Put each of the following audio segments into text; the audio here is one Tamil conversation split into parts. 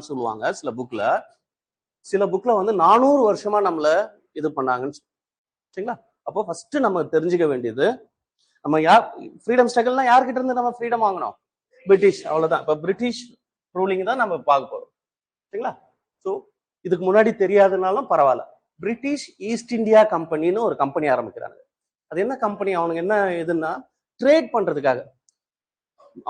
சொல்லுவாங்க சில புக்ல. சில புக்ல வந்து 400 வருஷமா நம்மள இது பண்ணாங்கன்னு. சரிங்களா? அப்போ ஃபர்ஸ்ட் நம்ம தெரிஞ்சுக்க வேண்டியது, நம்ம யார் ஃப்ரீடம் ஸ்ட்ரகிள்னா யார்கிட்ட இருந்து நம்ம ஃப்ரீடம் வாங்கணும்? பிரிட்டிஷ். அவ்வளவுதான். இப்ப பிரிட்டிஷ் ரூலிங் தான் நம்ம பார்க்க போறோம். சரிங்களா? ஸோ இதுக்கு முன்னாடி தெரியாதனாலும் பரவாயில்ல. பிரிட்டிஷ் ஈஸ்ட் இந்தியா கம்பெனின்னு ஒரு கம்பெனி ஆரம்பிக்கிறாங்க. அது என்ன கம்பெனி? அவனுக்கு என்ன இதுன்னா ட்ரேட் பண்றதுக்காக,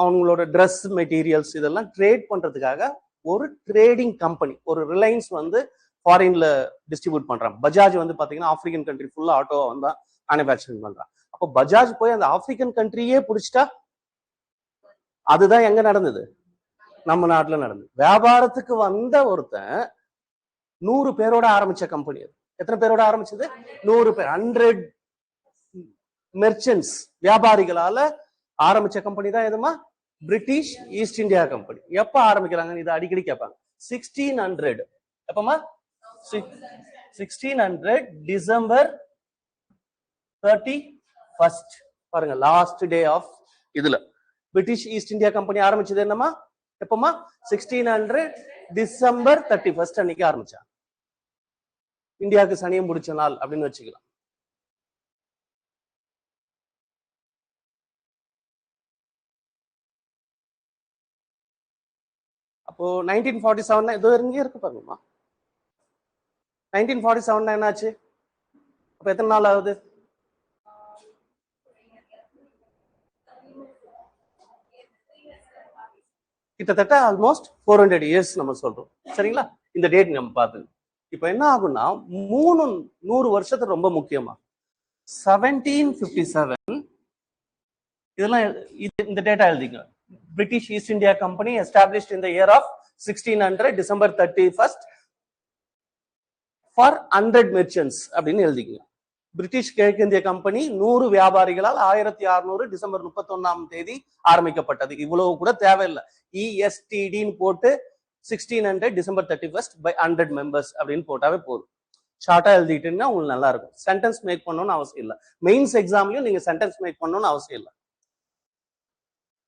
அவங்களோட ட்ரெஸ் மெட்டீரியல்ஸ் இதெல்லாம் ட்ரேட் பண்றதுக்காக ஒரு ட்ரேடிங் கம்பெனி. ஒரு ரிலையன்ஸ் வந்து ஃபாரின்ல டிஸ்ட்ரிபியூட் பண்றான். பஜாஜ் வந்து பாத்தீங்கன்னா ஆப்பிரிக்கன் கண்ட்ரி ஃபுல்லா ஆட்டோ வந்து மேனுஃபேக்சரிங் பண்றான். அப்போ பஜாஜ் போய் அந்த ஆப்பிரிக்கன் கண்ட்ரியே பிடிச்சிட்டா, அதுதான் எங்க நடந்தது? நம்ம நாட்டுல நடந்தது. வியாபாரத்துக்கு வந்த ஒருத்தன் 100 பேரோட ஆரம்பிச்ச கம்பெனி. எத்தனை பேரோட ஆரம்பிச்சது? 100 பேர். 100 மெர்ச்சன்ட்ஸ், வியாபாரிகளால ஆரம்பிச்ச கம்பெனி தான் எதுமா? British East India company. எப்ப ஆரம்பிக்கிறாங்க? இது அடிக்கடி கேட்பாங்க. 1600. எப்பமா? 1600 டிசம்பர் 31. பாருங்க, லாஸ்ட் டே ஆஃப் இதுல பிரிட்டிஷ் ஈஸ்ட் இந்தியா கம்பெனி ஆரம்பிச்சது என்னமா? எப்பமா? 1600 டிசம்பர் 31 அன்னைக்கு ஆரம்பிச்சாங்க. இந்தியாவுக்கு சனியம் முடிச்ச நாள் அப்படின்னு வச்சுக்கலாம். அப்போ 1947 இது இங்கே இருக்கு பாருங்கம்மா. 1947 என்னாச்சு? அப்ப எத்தனை நாள் ஆகுது? கிட்டத்தட்ட ஆல்மோஸ்ட் 400 இயர்ஸ் நம்ம சொல்றோம். சரிங்களா? இந்த டேட் நம்ம பார்த்து இப்ப என்ன ஆகும்னா 100 வருஷத்துக்கு ரொம்ப முக்கியமா 1757 இதெல்லாம் இந்த டேட்டா எழுதிங்க. British East India company established in the year of 1600 December 31 for 100 merchants அப்படின்னு எழுதிங்க. பிரிட்டிஷ் கிழக்கிந்திய கம்பெனி 100 வியாபாரிகளால் 1600 டிசம்பர் 31 ஆரம்பிக்கப்பட்டது. இவ்வளவு கூட தேவையில்லை. இஎஸ்டிடின்னு போட்டு 1600 டிசம்பர் 31 பை 100 மெம்பர்ஸ் அப்படின்னு போட்டாவே போதும். ஷார்ட்டா எழுதிட்டீங்கன்னா உங்களுக்கு நல்லா இருக்கும். சென்டென்ஸ் மேக் பண்ணணும்னு அவசியம் இல்லை. மெயின்ஸ் எக்ஸாம்லயும் நீங்க சென்டென்ஸ் மேக் பண்ணணும்னு அவசியம் இல்லை.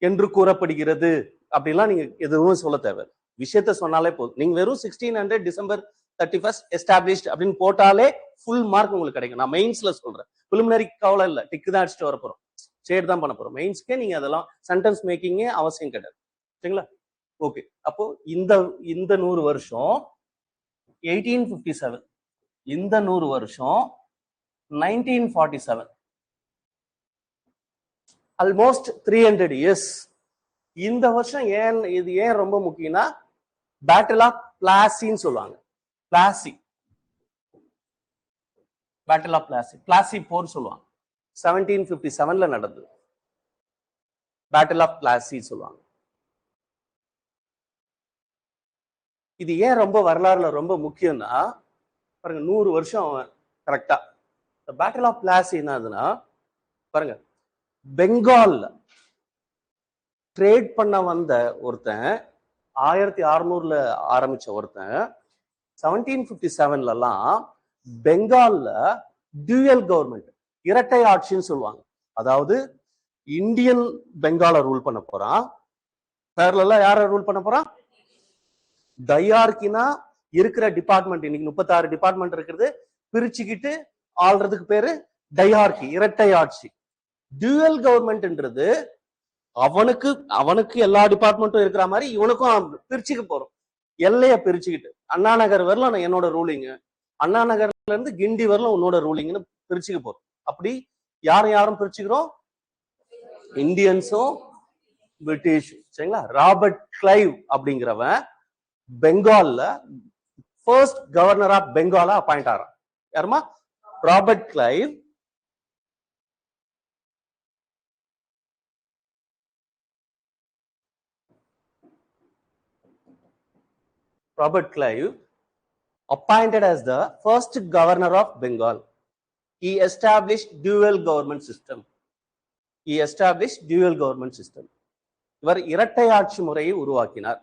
என்று கூறப்படுகிறது அப்படிலாம் நீங்க எதுவும் சொல்ல தேவை. விஷயத்த சொன்னாலே போதும். நீங்க வெறும் 1600 டிசம்பர் 31 எஸ்டாப்ளிஷ்ட் அப்படின்னு போட்டாலே ஃபுல் மார்க் உங்களுக்கு கிடைக்கும். நான் மெயின்ஸ்ல சொல்றேன். பிலிமினரி கவலை இல்லை, டிக்கு தான் அடிச்சுட்டு வர போறோம், சேட் தான் பண்ண போறோம். மெயின்ஸ்க்கே நீங்க அதெல்லாம் சென்டென்ஸ் மேக்கிங்கே அவசியம் கிடையாது. சரிங்களா? ஓகே. அப்போ இந்த 100 வருஷம் 1857, இந்த 100 வருஷம் 1947, ஆல்மோஸ்ட் 300 இயர்ஸ். இந்த வருஷம் இது ஏன் ரொம்ப முக்கியம்னா பேட்டில் ஆஃப் பிளாசின்னு சொல்லுவாங்க. பிளாசி, பேட்டில் ஆஃப் பிளாசி, பிளாசி போர் சொல்லுவாங்க. 1757ல நடந்தது. பேட்டில் ஆஃப் பிளாசி சொல்லுவாங்க. இது ஏன் ரொம்ப வரலாறுல ரொம்ப முக்கியம்னா பாருங்க, 100 வருஷம் கரெக்டா. பேட்டில் ஆஃப் பிளாசி என்னதுன்னா பாருங்க, பெங்கால்ல ட்ரேட் பண்ண வந்த ஒருத்தன் 1600ல ஆரம்பிச்ச ஒருத்தன் 1757லாம் பெங்கால்ல டியூயல் கவர்மெண்ட், இரட்டை ஆட்சின்னு சொல்லுவாங்க. அதாவது இந்தியன் பெங்கால ரூல் பண்ண போறான், பேரலா யார ரூல் பண்ண போறான்? டையார்கினா இருக்கிற டிபார்ட்மெண்ட், இன்னைக்கு 36 டிபார்ட்மெண்ட் இருக்கிறது, பிரிச்சுக்கிட்டு ஆள்றதுக்கு பேரு டையார்கி, இரட்டை ஆட்சி. டியூயல் கவர்மெண்ட்ன்றது அவனுக்கு எல்லா டிபார்ட்மெண்ட்டும் இருக்கிற மாதிரி இவனுக்கும் பிரிச்சுக்க போறோம். எல்லைய பிரிச்சுக்கிட்டு அண்ணா நகர் வரல என்னோட ரூலிங், அண்ணா நகர்ல இருந்து கிண்டி வரல உன்னோட ரூலிங்னு பிரிச்சுக்க போறோம். அப்படி யாரும் பிரிச்சுக்கிறோம்? இந்தியன்ஸும் பிரிட்டிஷும். சரிங்களா? ராபர்ட் கிளைவ் அப்படிங்கிறவன் பெங்கால்ல ஃபர்ஸ்ட் கவர்னர் ஆஃப் பெங்காலா அப்பாயிண்ட் ஆறான். யாருமா? Robert Clive. Robert Clive appointed as the first governor of Bengal. He established dual government system. இவர் இரட்டை ஆட்சி முறையை உருவாக்கினார்.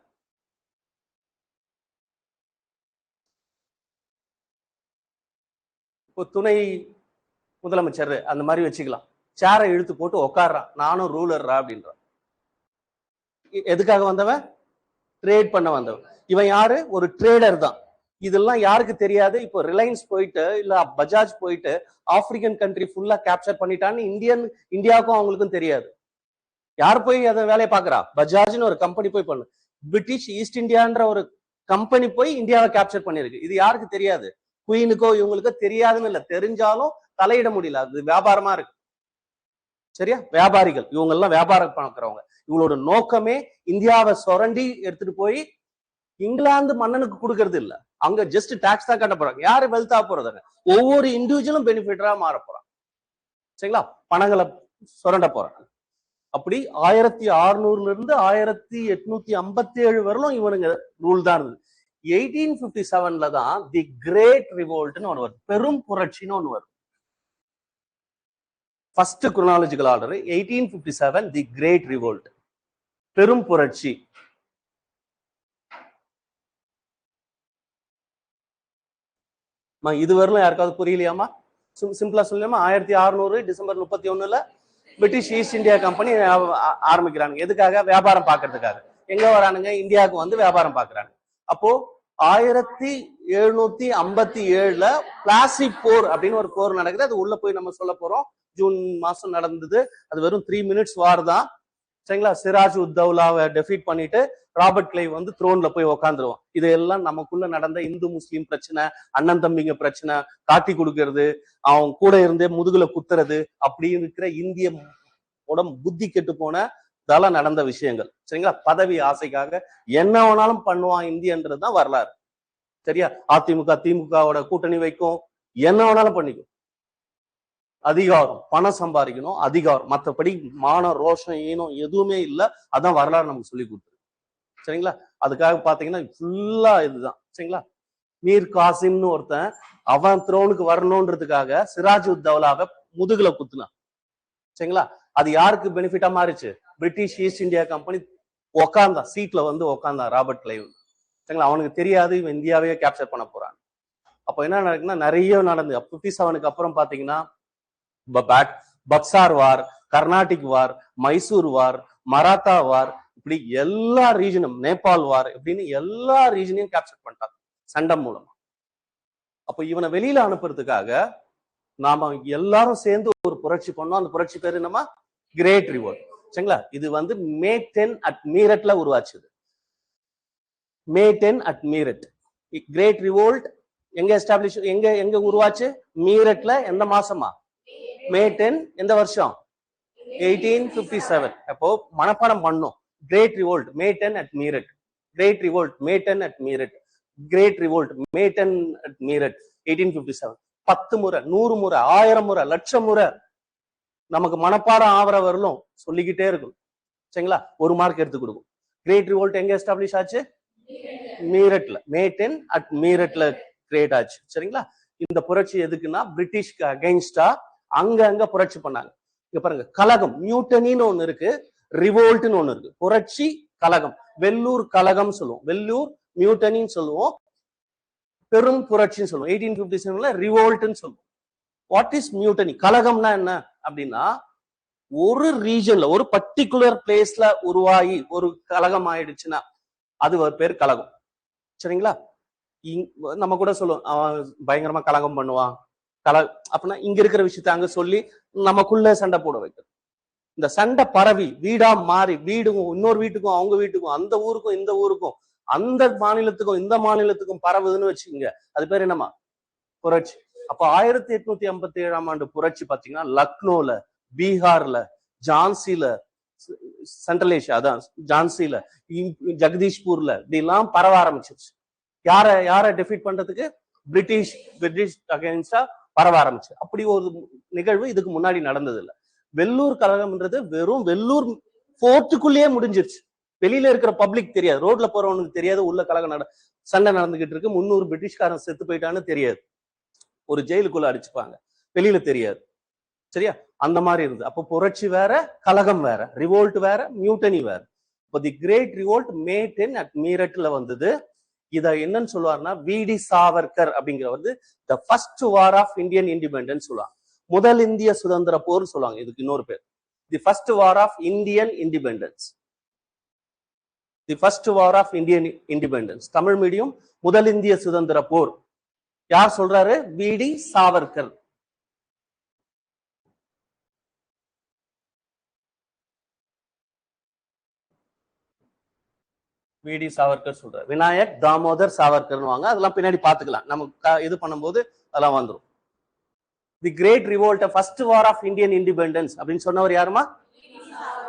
துணை முதலமைச்சர் அந்த மாதிரி வச்சுக்கலாம். சேரை இழுத்து போட்டு உட்கார்றான், நானும் ரூலர்ரா அப்படின்றான். எதுக்காக வந்தவன்? ட்ரேட் பண்ண வந்தவன். இவன் யாரு? ஒரு ட்ரேடர் தான். இதெல்லாம் யாருக்கு தெரியாது? இப்போ ரிலையன்ஸ் போயிட்டு இல்ல பஜாஜ் போயிட்டு ஆப்பிரிக்கன் கண்ட்ரி ஃபுல்லா கேப்சர் பண்ணிட்டான்னு இந்தியாவுக்கும் அவங்களுக்கும் தெரியாது. யார் போய் அதை வேலையை பாக்குறா? பஜாஜ்னு ஒரு கம்பெனி போய் பண்ணு. பிரிட்டிஷ் ஈஸ்ட் இந்தியான்ற ஒரு கம்பெனி போய் இந்தியாவை கேப்சர் பண்ணிருக்கு. இது யாருக்கு தெரியாது? குயினுக்கோ இவங்களுக்கோ தெரியாதுன்னு இல்ல, தெரிஞ்சாலும் தலையிட முடியல. அது வியாபாரமா இருக்கு. சரியா? வியாபாரிகள் இவங்க எல்லாம் வியாபாரம் பார்க்கிறவங்க. இவங்களோட நோக்கமே இந்தியாவை சுரண்டி எடுத்துட்டு போய் இங்கிலாந்து மன்னனுக்கு கொடுக்கறது இல்ல. அங்க ஜஸ்ட் டாக்ஸ் தான் கட்ட போறாங்க. யாரு வெல்த்தா போறதாங்க? ஒவ்வொரு இண்டிவிஜுவலும் பெனிஃபிட்டரா மாற போறாங்க. சரிங்களா? பணங்களை சுரண்ட போறாங்க. அப்படி 1600 இருந்து 1857 வரலும் இவனுங்க ரூல் தான் இருந்தது. 1857 தான் தி கிரேட் ரிவோல்ட்னு ஒன்று வருது. பெரும் புரட்சின்னு ஒன்று வருது. First chronological order 1857 the great revolt, பெரும் புரட்சி. இதுவரையிலும் யாருக்காவது புரியலையாமா? சிம்பிளா சொல்லலாமா? 1600 December 31 British East India company ஆரம்பிக்கிறாங்க. எதுக்காக? வியாபாரம் பாக்குறதுக்காக. எங்க வரானுங்க? இந்தியாவுக்கு வந்து வியாபாரம் பாக்குறாங்க. அப்போ 1757 பிளாசி போர் அப்படின்னு ஒரு போர் நடக்குது. அது உள்ள போய் நம்ம சொல்ல போறோம். ஜூன் மாசம் நடந்தது. அது வெறும் 3 மினிட்ஸ் வார் தான். சரிங்களா? சிராஜ் உத்தவ்லாவை டெஃபீட் பண்ணிட்டு ராபர்ட் கிளைவ் வந்து த்ரோன்ல போய் உக்காந்துருவோம். இதெல்லாம் நமக்குள்ள நடந்த இந்து முஸ்லீம் பிரச்சனை, அண்ணன் தம்பிங்க பிரச்சனை, காட்டி கொடுக்கறது, அவன் கூட இருந்தே முதுகுல குத்துறது, அப்படி இருக்கிற இந்திய புத்தி கெட்டு போனதால நடந்த விஷயங்கள். சரிங்களா? பதவி ஆசைக்காக என்ன வேணாலும் பண்ணுவான் இந்தியன்றதுதான் வரலாறு. சரியா? அதிமுக திமுகவோட கூட்டணி வைக்கும், என்ன வேணாலும் பண்ணிக்கும். அதிகாரம், பணம் சம்பாதிக்கணும், அதிகாரம். மற்றபடி மானம் ரோஷம் ஈனம் எதுவுமே இல்லை. அதான் வரலாறு நமக்கு சொல்லி கொடுத்துரு. சரிங்களா? அதுக்காக பாத்தீங்கன்னா ஃபுல்லா இதுதான். சரிங்களா? மீர் காசிம்னு ஒருத்தன் அவன் த்ரோனுக்கு வரணும்ன்றதுக்காக சிராஜ் உத்தவ்லாவை முதுகுல குத்துனான். சரிங்களா? அது யாருக்கு பெனிஃபிட்டா மாறிச்சு? பிரிட்டிஷ் ஈஸ்ட் இந்தியா கம்பெனி உக்காந்தான், சீட்ல வந்து உக்காந்தான் ராபர்ட் கிளைவ். சரிங்களா? அவனுக்கு தெரியாது இவன் இந்தியாவையே கேப்சர் பண்ண போறான். அப்ப என்ன நடக்குன்னா நிறைய நடந்து 57 அப்புறம் பாத்தீங்கன்னா பக்சார் வார், கர்நாடிக் வார், மைசூர் வார், மராத்தா வார், இப்படி எல்லா ரீஜனும், நேபாள் வார் இப்படின்னு எல்லா ரீஜனையும் கேப்சர் பண்ணிட்டாங்க சண்டை மூலமா. அப்ப இவனை வெளியில அனுப்புறதுக்காக நாம எல்லாரும் சேர்ந்து ஒரு புரட்சி பண்ணோம். அந்த புரட்சி பேரு நம்ம கிரேட் ரிவோல்ட். சரிங்களா? இது வந்து மே 10 அட் மீரட்ல உருவாச்சுது. May 10 at Meerut. Great revolt எங்க எஸ்டாப்ளிஷ், எங்க உருவாச்சு? மீரட்ல. எந்த மாசமா? மே 10 எந்த வருஷம்? 1857. அப்போ மனப்பாடம் பண்ணும். Great revolt May 10 at Meerut. Great revolt May 10 at Meerut. Great revolt May 10 at Meerut 1857. 10 முறை, 100 முறை, 1000 முறை, லட்சம் முறை நமக்கு மனப்பாடம் ஆவற வரலும் சொல்லிக்கிட்டே இருக்கும். சரிங்களா? 1 மார்க் எடுத்து கொடுக்கும். கிரேட் ரிவோல்ட் எங்க எஸ்டாப்ளிஷ் ஆச்சு? மீரட்ல. மே 10 அட் மீரட்ல கிரியேட் ஆச்சு. சரிங்களா? இந்த புரட்சி எதுக்குன்னா பிரிட்டிஷ்க்கு அகைன்ஸ்டா அங்க புரட்சி பண்ணாங்க. இங்க பாருங்க, கலகம், மியூட்டனின்னு ஒண்ணு இருக்கு, ரிவோல்ட்னு ஒண்ணு இருக்கு. புரட்சி, கலகம். வெள்ளூர் கலகம் சொல்லுவோம், வெள்ளூர் மியூட்டனின்னு சொல்லுவோம், பெரும் புரட்சின்னு சொல்லுவோம். 1857 ரிவோல்ட்னு சொல்லுவோம். What is mutiny? கலகம்னா என்ன அப்படின்னா, ஒரு ரீஜன்ல ஒரு பர்டிகுலர் பிளேஸ்ல உருவாகி ஒரு கலகம் ஆயிடுச்சுன்னா அது ஒரு பேர் கலகம். சரிங்களா? நம்ம கூட சொல்லுவோம் அவன் பயங்கரமா கலகம் பண்ணுவான், அப்படின்னா இங்க இருக்கிற விஷயத்த அங்க சொல்லி நமக்குள்ள சண்டை போட வைக்கிறது. இந்த சண்டை பரவி வீடா மாறி, வீடுக்கும் இன்னொரு வீட்டுக்கும் அவங்க வீட்டுக்கும் அந்த ஊருக்கும் இந்த ஊருக்கும் அந்த மாநிலத்துக்கும் இந்த மாநிலத்துக்கும் பரவுதுன்னு வச்சுக்கோங்க, அது பேர் என்னமா? புரட்சி. அப்ப 1857 புரட்சி பாத்தீங்கன்னா லக்னோல, பீகார்ல, ஜான்சில, சென்ட்ரல் ஏஷியா அதான் ஜான்சில, ஜெகதீஷ்பூர்ல இப்படிலாம் பரவ ஆரம்பிச்சிருச்சு. யார டெஃபீட் பண்றதுக்கு? பிரிட்டிஷ் அகைன்ஸ்டா பரவ ஆரம்பிச்சு. அப்படி ஒரு நிகழ்வு இதுக்கு முன்னாடி நடந்தது இல்லை. வெள்ளூர் கழகம்ன்றது வெறும் வெள்ளூர் போர்ட்டுக்குள்ளேயே முடிஞ்சிருச்சு. வெளியில இருக்கிற பப்ளிக் தெரியாது, ரோட்ல போறவனுக்கு தெரியாது உள்ள கழகம் சண்டை நடந்துகிட்டு இருக்கு, 300 பிரிட்டிஷ்காரன் செத்து போயிட்டான்னு தெரியாது. ஒரு ஜெயிலுக்குள்ள அடிச்சுப்பாங்க, வெளியில தெரியாது. சரியா? அந்த மாதிரி இருந்தது. அப்போ புரட்சி வேற, கலகம் வேற, ரிவோல்ட் வேற, மியூட்டனி வேற. இப்போ the great revolt May 10 at மீரட்ல வந்தது. இத என்னன்னு சொல்லுவாருன்னா, வி.டி. சாவர்கர் அப்படிங்கிறவர் the first war of Indian independence சொல்லுவாங்க. முதல் இந்திய சுதந்திர போர் சொல்லுவாங்க. இதுக்கு இன்னொரு பேர் the first war of Indian independence. The first war of Indian independence. Tamil medium முதல் இந்திய சுதந்திர போர் யார் சொல்றாரு? வி.டி. சாவர்கர். வி.டி. சாவர்கர் சொல்றாரு. விநாயக் தாமோதர் சாவர்கர்னு வாங்க, அதெல்லாம் பின்னாடி பாத்துக்கலாம், நம்ம இது பண்ணும்போது அதெல்லாம் வந்துடும். The great revolt, first war of Indian independence அப்படின்னு சொன்னவர் யாருமா?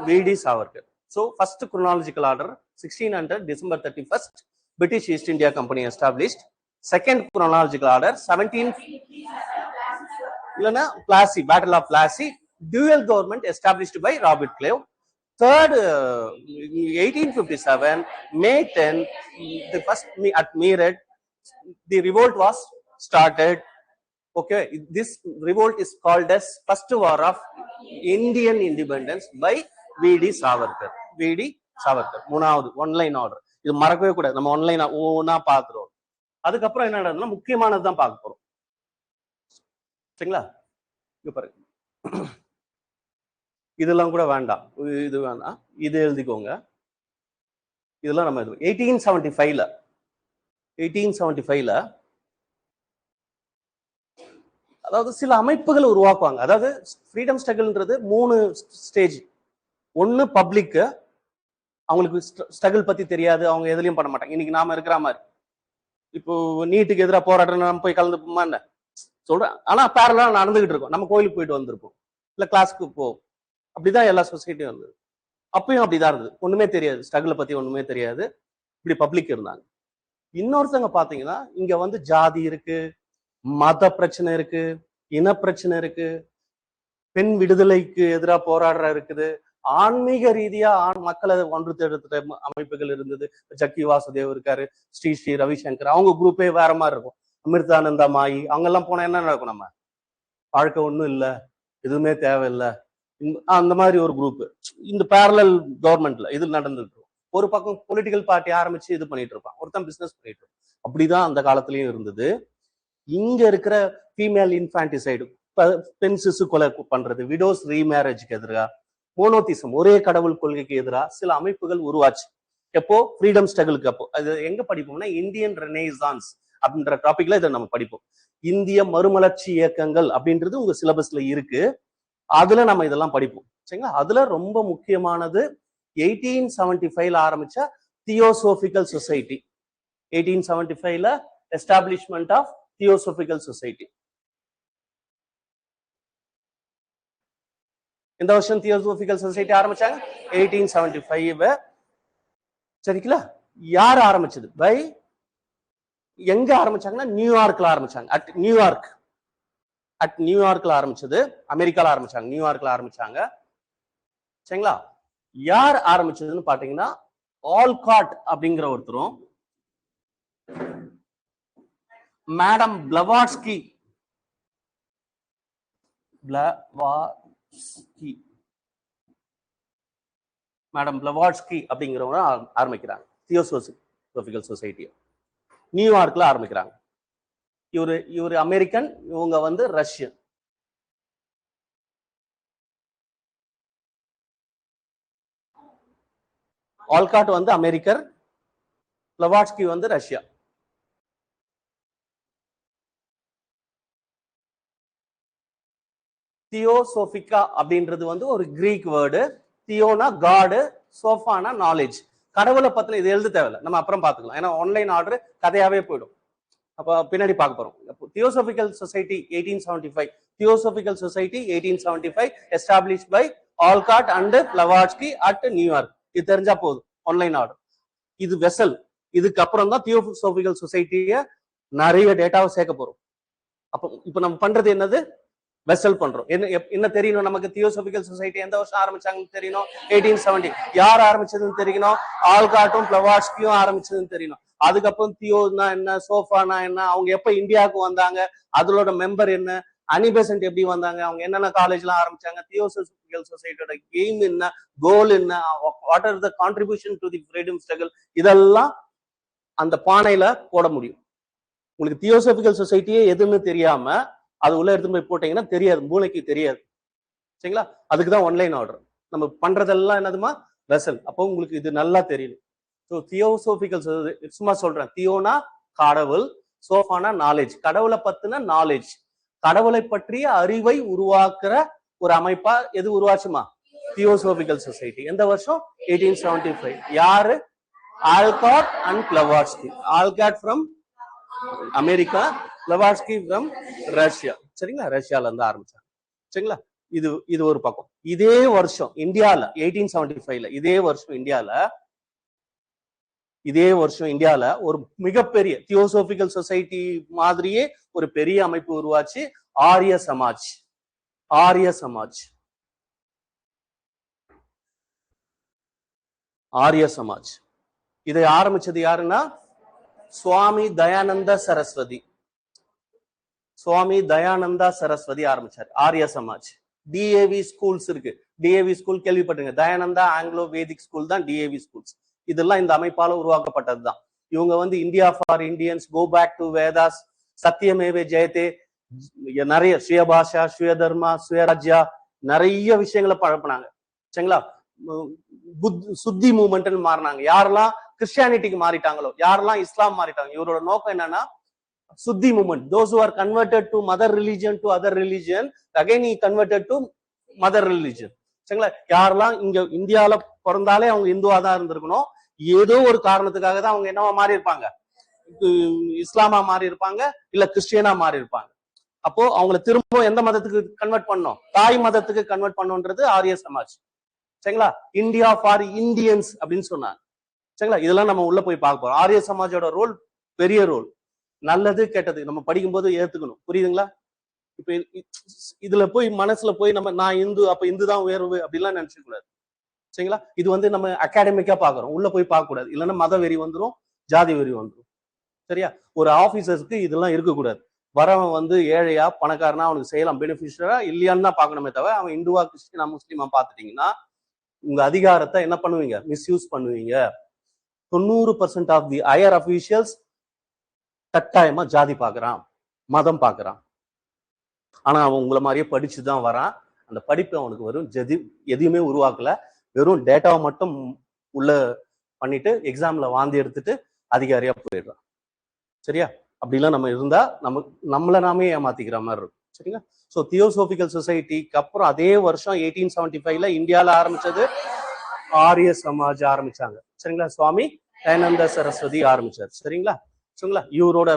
வி.டி. Savarkar. So first chronological order 1600 December 31st British East India Company established. Second chronological order 17 இல்லனா Plassey, Battle of Plassey, dual government established by Robert Clive. Third 1857 May 10 the first at Meerut the revolt was started. Okay, this revolt is called as first war of Indian independence by வி.டி. Savarkar. வி.டி. Savarkar மூணாவது ஒன்லைன் ஆர்டர். இது மறக்கவே கூடாது, நம்ம ஒன்லைன் ஒவ்வொன்னா பாக்குறோம். அதுக்கப்புறம் என்ன நடந்ததுன்னா முக்கியமானதுதான் பார்க்க போறோம். சரிங்களா? இங்க பாருங்க, இதெல்லாம் கூட வேண்டாம், இது வேண்டாம், இது எழுதிக்கோங்க. இதெல்லாம் நம்ம 1875ல அதாவது சில அமைப்புகள் உருவாக்குவாங்க. அதாவது ஃப்ரீடம் ஸ்ட்ரகிள்ன்றது 3 ஸ்டேஜ். ஒன்னு பப்ளிக், அவங்களுக்கு ஸ்ட்ரகிள் பத்தி தெரியாது, அவங்க எதுலயும் பண்ண மாட்டாங்க. இன்னைக்கு நாம இருக்கிற மாதிரி இப்போ நீட்டுக்கு எதிராக போராட்டம் நம்ம போய் கலந்துப்போமா என்ன சொல்றேன், ஆனா பேரலா நடந்துகிட்டு இருக்கோம். நம்ம கோயிலுக்கு போயிட்டு வந்திருப்போம், இல்ல கிளாஸ்க்கு போவோம். அப்படிதான் எல்லா சொசைட்டியும் இருந்தது. அப்பயும் அப்படிதான் இருந்தது, ஒண்ணுமே தெரியாது, ஸ்ட்ரகிளை பத்தி ஒண்ணுமே தெரியாது. இப்படி பப்ளிக் இருந்தாங்க. இன்னொருத்தவங்க பாத்தீங்கன்னா இங்க வந்து ஜாதி இருக்கு, மத பிரச்சனை இருக்கு, இன பிரச்சனை இருக்கு, பெண் விடுதலைக்கு எதிராக போராடுற இருக்குது, ஆன்மீக ரீதியா மக்களை ஒன்று தேடுற அமைப்புகள் இருந்தது. ஜக்கி வாசுதேவ் இருக்காரு, ஸ்ரீ ஸ்ரீ ரவிசங்கர், அவங்க குரூப்பே வேற மாதிரி இருக்கும். அமிர்தானந்தா மாயி, அவங்க எல்லாம் போனா என்ன நடக்கும்? நம்ம வாழ்க்கை ஒண்ணும் இல்லை, எதுவுமே தேவையில்லை, அந்த மாதிரி ஒரு குரூப். இந்த பேரலல் கவர்மெண்ட்ல இது நடந்துட்டு இருக்கும். ஒரு பக்கம் பொலிட்டிக்கல் பார்ட்டி ஆரம்பிச்சு இது பண்ணிட்டு இருப்பான், ஒருத்தன் பிசினஸ் பண்ணிட்டு இருப்பான். அப்படிதான் அந்த காலத்திலயும் இருந்தது. இங்க இருக்கிற ஃபீமேல் இன்ஃபான்டிசைடு, பெண் சிசு கொலை பண்றது, விடோஸ் ரீமேரேஜ்க்கு எதிராக, மோனோதிசம் ஒரே கடவுள் கொள்கைக்கு எதிராக சில அமைப்புகள் உருவாச்சு. எப்போ? ஃப்ரீடம் ஸ்ட்ரகிளுக்கு. அப்போ அது எங்க படிப்போம்னா இந்தியன் ரெனேசான்ஸ் அப்படின்ற டாபிக்ல இதை நம்ம படிப்போம். இந்திய மறுமலர்ச்சி இயக்கங்கள் அப்படின்றது உங்க சிலபஸ்ல இருக்கு, அதுல நம்ம இதெல்லாம் படிப்போம். சரிங்களா? அதுல ரொம்ப முக்கியமானது 1875ல ஆரம்பிச்ச தியோசோபிக்கல் சொசைட்டி. 1875ல எஸ்டாப்ளிஷ்மெண்ட் ஆஃப் தியோசோபிக்கல் சொசைட்டி. இந்த வருஷம் தியோசோபிக்கல் சொசைட்டி ஆரம்பிச்சாங்க 1875. சரிங்களா? யார் ஆரம்பிச்சது? பை எங்க ஆரம்பிச்சாங்கன்னா நியூயார்க்ல ஆரம்பிச்சாங்க. அட் நியூயார்க்ல ஆரம்பிச்சது, அமெரிக்கால ஆரம்பிச்சாங்க, நியூயார்க்ல ஆரம்பிச்சாங்க. சரிங்களா? யார் ஆரம்பிச்சதுன்னு பாத்தீங்கன்னா ஆல்காட் அப்படிங்கிற ஒருத்தரும், மேடம் பிளவாட்ஸ்கி அப்படிங்கிறவங்க ஆரம்பிக்கிறாங்க தியோசோபிக்கல் சொசைட்டியை. நியூயார்க்ல ஆரம்பிக்கிறாங்க. இவரு அமெரிக்கன், இவங்க வந்து ரஷ்யன். ஆல்காட் வந்து அமெரிக்கர், பிளவாட்ஸ்கி வந்து ரஷ்யா. தியோசோபிகா அப்படின்றது வந்து ஒரு கிரீக் வேர்டு. தியோனா காடு, சோஃபானா நாலேஜ். கடவுளை பத்தின இது எழுத தேவையில்லை, நம்ம அப்புறம் பார்த்துக்கலாம், ஏன்னா ஆன்லைன் ஆர்டர் கதையாவே போயிடும். அப்போ பின்னாடி பார்க்க போறோம். Theosophical society 1875, theosophical society 1875 established by Olcott and Blavatsky at New York. இது தெரிஞ்சா போதும், ஆன்லைன் ஆர்டர். இது வெசல். இதுக்கு அப்புறம் தான் தியோசோபிக்கல் சொசைட்டிய நிறைய டேட்டாவை சேர்க்க போறோம். அப்போ இப்ப நம்ம பண்றது என்னது? வெசல் பண்றோம். என்ன தெரியணும் நமக்கு? தியோசோபிக்கல் சொசைட்டி எந்த வருஷம் ஆரம்பிச்சாங்கன்னு தெரியணும், 1870. யார் ஆரம்பிச்சதுன்னு தெரியணும், ஆல்காட்டும் பிளவாட்ஸ்கியும் ஆரம்பிச்சதுன்னு தெரியணும். அதுக்கப்புறம் தியோனா என்ன, சோஃபானா என்ன, அவங்க எப்ப இந்தியாவுக்கு வந்தாங்க, அதோட மெம்பர் என்ன, அனிபெசன்ட் எப்படி வந்தாங்க, அவங்க என்னென்ன காலேஜ்லாம் ஆரம்பிச்சாங்க, தியோசோபிக்கல் சொசைட்டியோட எய்ம் என்ன, கோல் என்ன, what are the contribution to the freedom struggle, இதெல்லாம் அந்த பானையில போட முடியும். உங்களுக்கு தியோசோபிக்கல் சொசைட்டியே எதுன்னு தெரியாம அது உள்ள எடுத்து போய் போட்டீங்கன்னா தெரியாது, மூளைக்கு தெரியாது. சரிங்களா? அதுக்குதான் ஆன்லைன் ஆர்டர். நம்ம பண்றதெல்லாம் என்னதுமா? வெசல். அப்போ உங்களுக்கு இது நல்லா தெரியணும். ஸோ தியோசோபிக்கல் சும்மா சொல்றேன், தியோனா கடவுள், சோஃபானா நாலேஜ், கடவுளை பத்தின நாலேஜ், கடவுளை பற்றிய அறிவை உருவாக்குற ஒரு அமைப்பா எது உருவாச்சுமா? Theosophical society. எந்த வருஷம்? 1875. யாரு? Olcott and Blavatsky. Olcott from America, Blavatsky from Russia. சரிங்களா? ரஷ்யால இருந்து ஆரம்பிச்சாங்க. சரிங்களா? இது ஒரு பக்கம். இதே வருஷம் இந்தியால 1875ல இதே வருஷம் இந்தியால ஒரு மிகப்பெரிய தியோசோபிக்கல் சொசைட்டி மாதிரியே ஒரு பெரிய அமைப்பு உருவாச்சு, ஆரிய சமாஜ். ஆரிய சமாஜ். ஆரிய சமாஜ் இதை ஆரம்பிச்சது யாருன்னா சுவாமி தயானந்த சரஸ்வதி. சுவாமி தயானந்தா சரஸ்வதி ஆரம்பிச்சார் ஆரிய சமாஜ். டிஏவி ஸ்கூல்ஸ் இருக்கு. டிஏவி ஸ்கூல் கேள்விப்பட்டிருங்க. தயானந்தா ஆங்கிலோ வேதிக் ஸ்கூல் தான் டிஏவி ஸ்கூல்ஸ். இதெல்லாம் இந்த அமைப்பால உருவாக்கப்பட்டது தான். இவங்க வந்து India for Indians, go back to Vedas, சத்தியமேவே ஜெயதே, நிறைய சுயபாஷா, சுயதர்மா, சுயராஜ்யா, நிறைய விஷயங்களை பழப்பினாங்க. சரிங்களா? சுத்தி மூவ்மெண்ட் மாறினாங்க. யாரெல்லாம் கிறிஸ்டியானிட்டிக்கு மாறிட்டாங்களோ, யாரெல்லாம் இஸ்லாம் மாறிட்டாங்க, இவரோட நோக்கம் என்னன்னா சுத்தி movement. those who are converted to mother religion to other religion again he converted to mother religion. சரிங்களா? யாரெல்லாம் இங்க இந்தியாவில பிறந்தாலே அவங்க இந்துவா தான் இருந்திருக்கணும், ஏதோ ஒரு காரணத்துக்காக தான் அவங்க என்னவா மாறி இருப்பாங்க, இஸ்லாமா மாறி இருப்பாங்க, இல்ல கிறிஸ்டியனா மாறி இருப்பாங்க. அப்போ அவங்களை திரும்ப எந்த மதத்துக்கு கன்வெர்ட் பண்ணோம்? தாய் மதத்துக்கு கன்வெர்ட் பண்ணோன்றது ஆரிய சமாஜ். சரிங்களா? இந்தியா ஃபார் இந்தியன்ஸ் அப்படின்னு சொன்னாங்க. சரிங்களா? இதெல்லாம் நம்ம உள்ள போய் பார்க்க போறோம். ஆரிய சமாஜோட ரோல் பெரிய ரோல். நல்லது கெட்டது நம்ம படிக்கும்போது ஏத்துக்கணும். புரியுதுங்களா? இப்ப இதுல போய் மனசுல போய் நம்ம நான் இந்து அப்ப இந்து தான் உயர்வு அப்படிலாம் நினைச்சுக்க கூடாது. சரிங்களா? இது வந்து நம்ம அகாடமிக்கா பாக்குறோம், உள்ள போய் பார்க்க கூடாது. இல்லைன்னா மத வெறி வந்துடும், ஜாதி வெறி வந்துடும். சரியா? ஒரு ஆபீசர்ஸ்க்கு இதெல்லாம் இருக்கக்கூடாது. வரவன் வந்து ஏழையா பணக்காரனா அவனுக்கு செய்யலாம், பெனிஃபிஷியரா இல்லையான்னு தான் பார்க்கணுமே தவிர அவன் இந்துவா கிறிஸ்டினா முஸ்லீமா பார்த்துட்டீங்கன்னா உங்க அதிகாரத்தை என்ன பண்ணுவீங்க? மிஸ்யூஸ் பண்ணுவீங்க. 90% ஆஃப் தி ஹையர் அபிஷியல்ஸ் கட்டாயமா ஜாதி பாக்குறான், மதம் பாக்குறான். ஆனா அவன் உங்களை மாதிரியே படிச்சுதான் வரான். அந்த படிப்பு அவனுக்கு வரும் எதையுமே உருவாக்கல, வெறும் டேட்டாவை மட்டும் உள்ள பண்ணிட்டு எக்ஸாம்ல வாந்தி எடுத்துட்டு அதிகாரியா போயிடுறான். சரியா? அப்படிலாம் நம்ம இருந்தா நம்மளை நாமே ஏமாத்திக்கிற மாதிரி இருக்கும். சரிங்களா? ஸோ தியோசோபிக்கல் சொசைட்டிக்கு அப்புறம் அதே வருஷம் 1875ல இந்தியாவில ஆரம்பிச்சது ஆரிய சமாஜ் ஆரம்பிச்சாங்க. சரிங்களா? சுவாமி தயானந்த சரஸ்வதி ஆரம்பிச்சார். சரிங்களா? சரிங்களா? இவரோட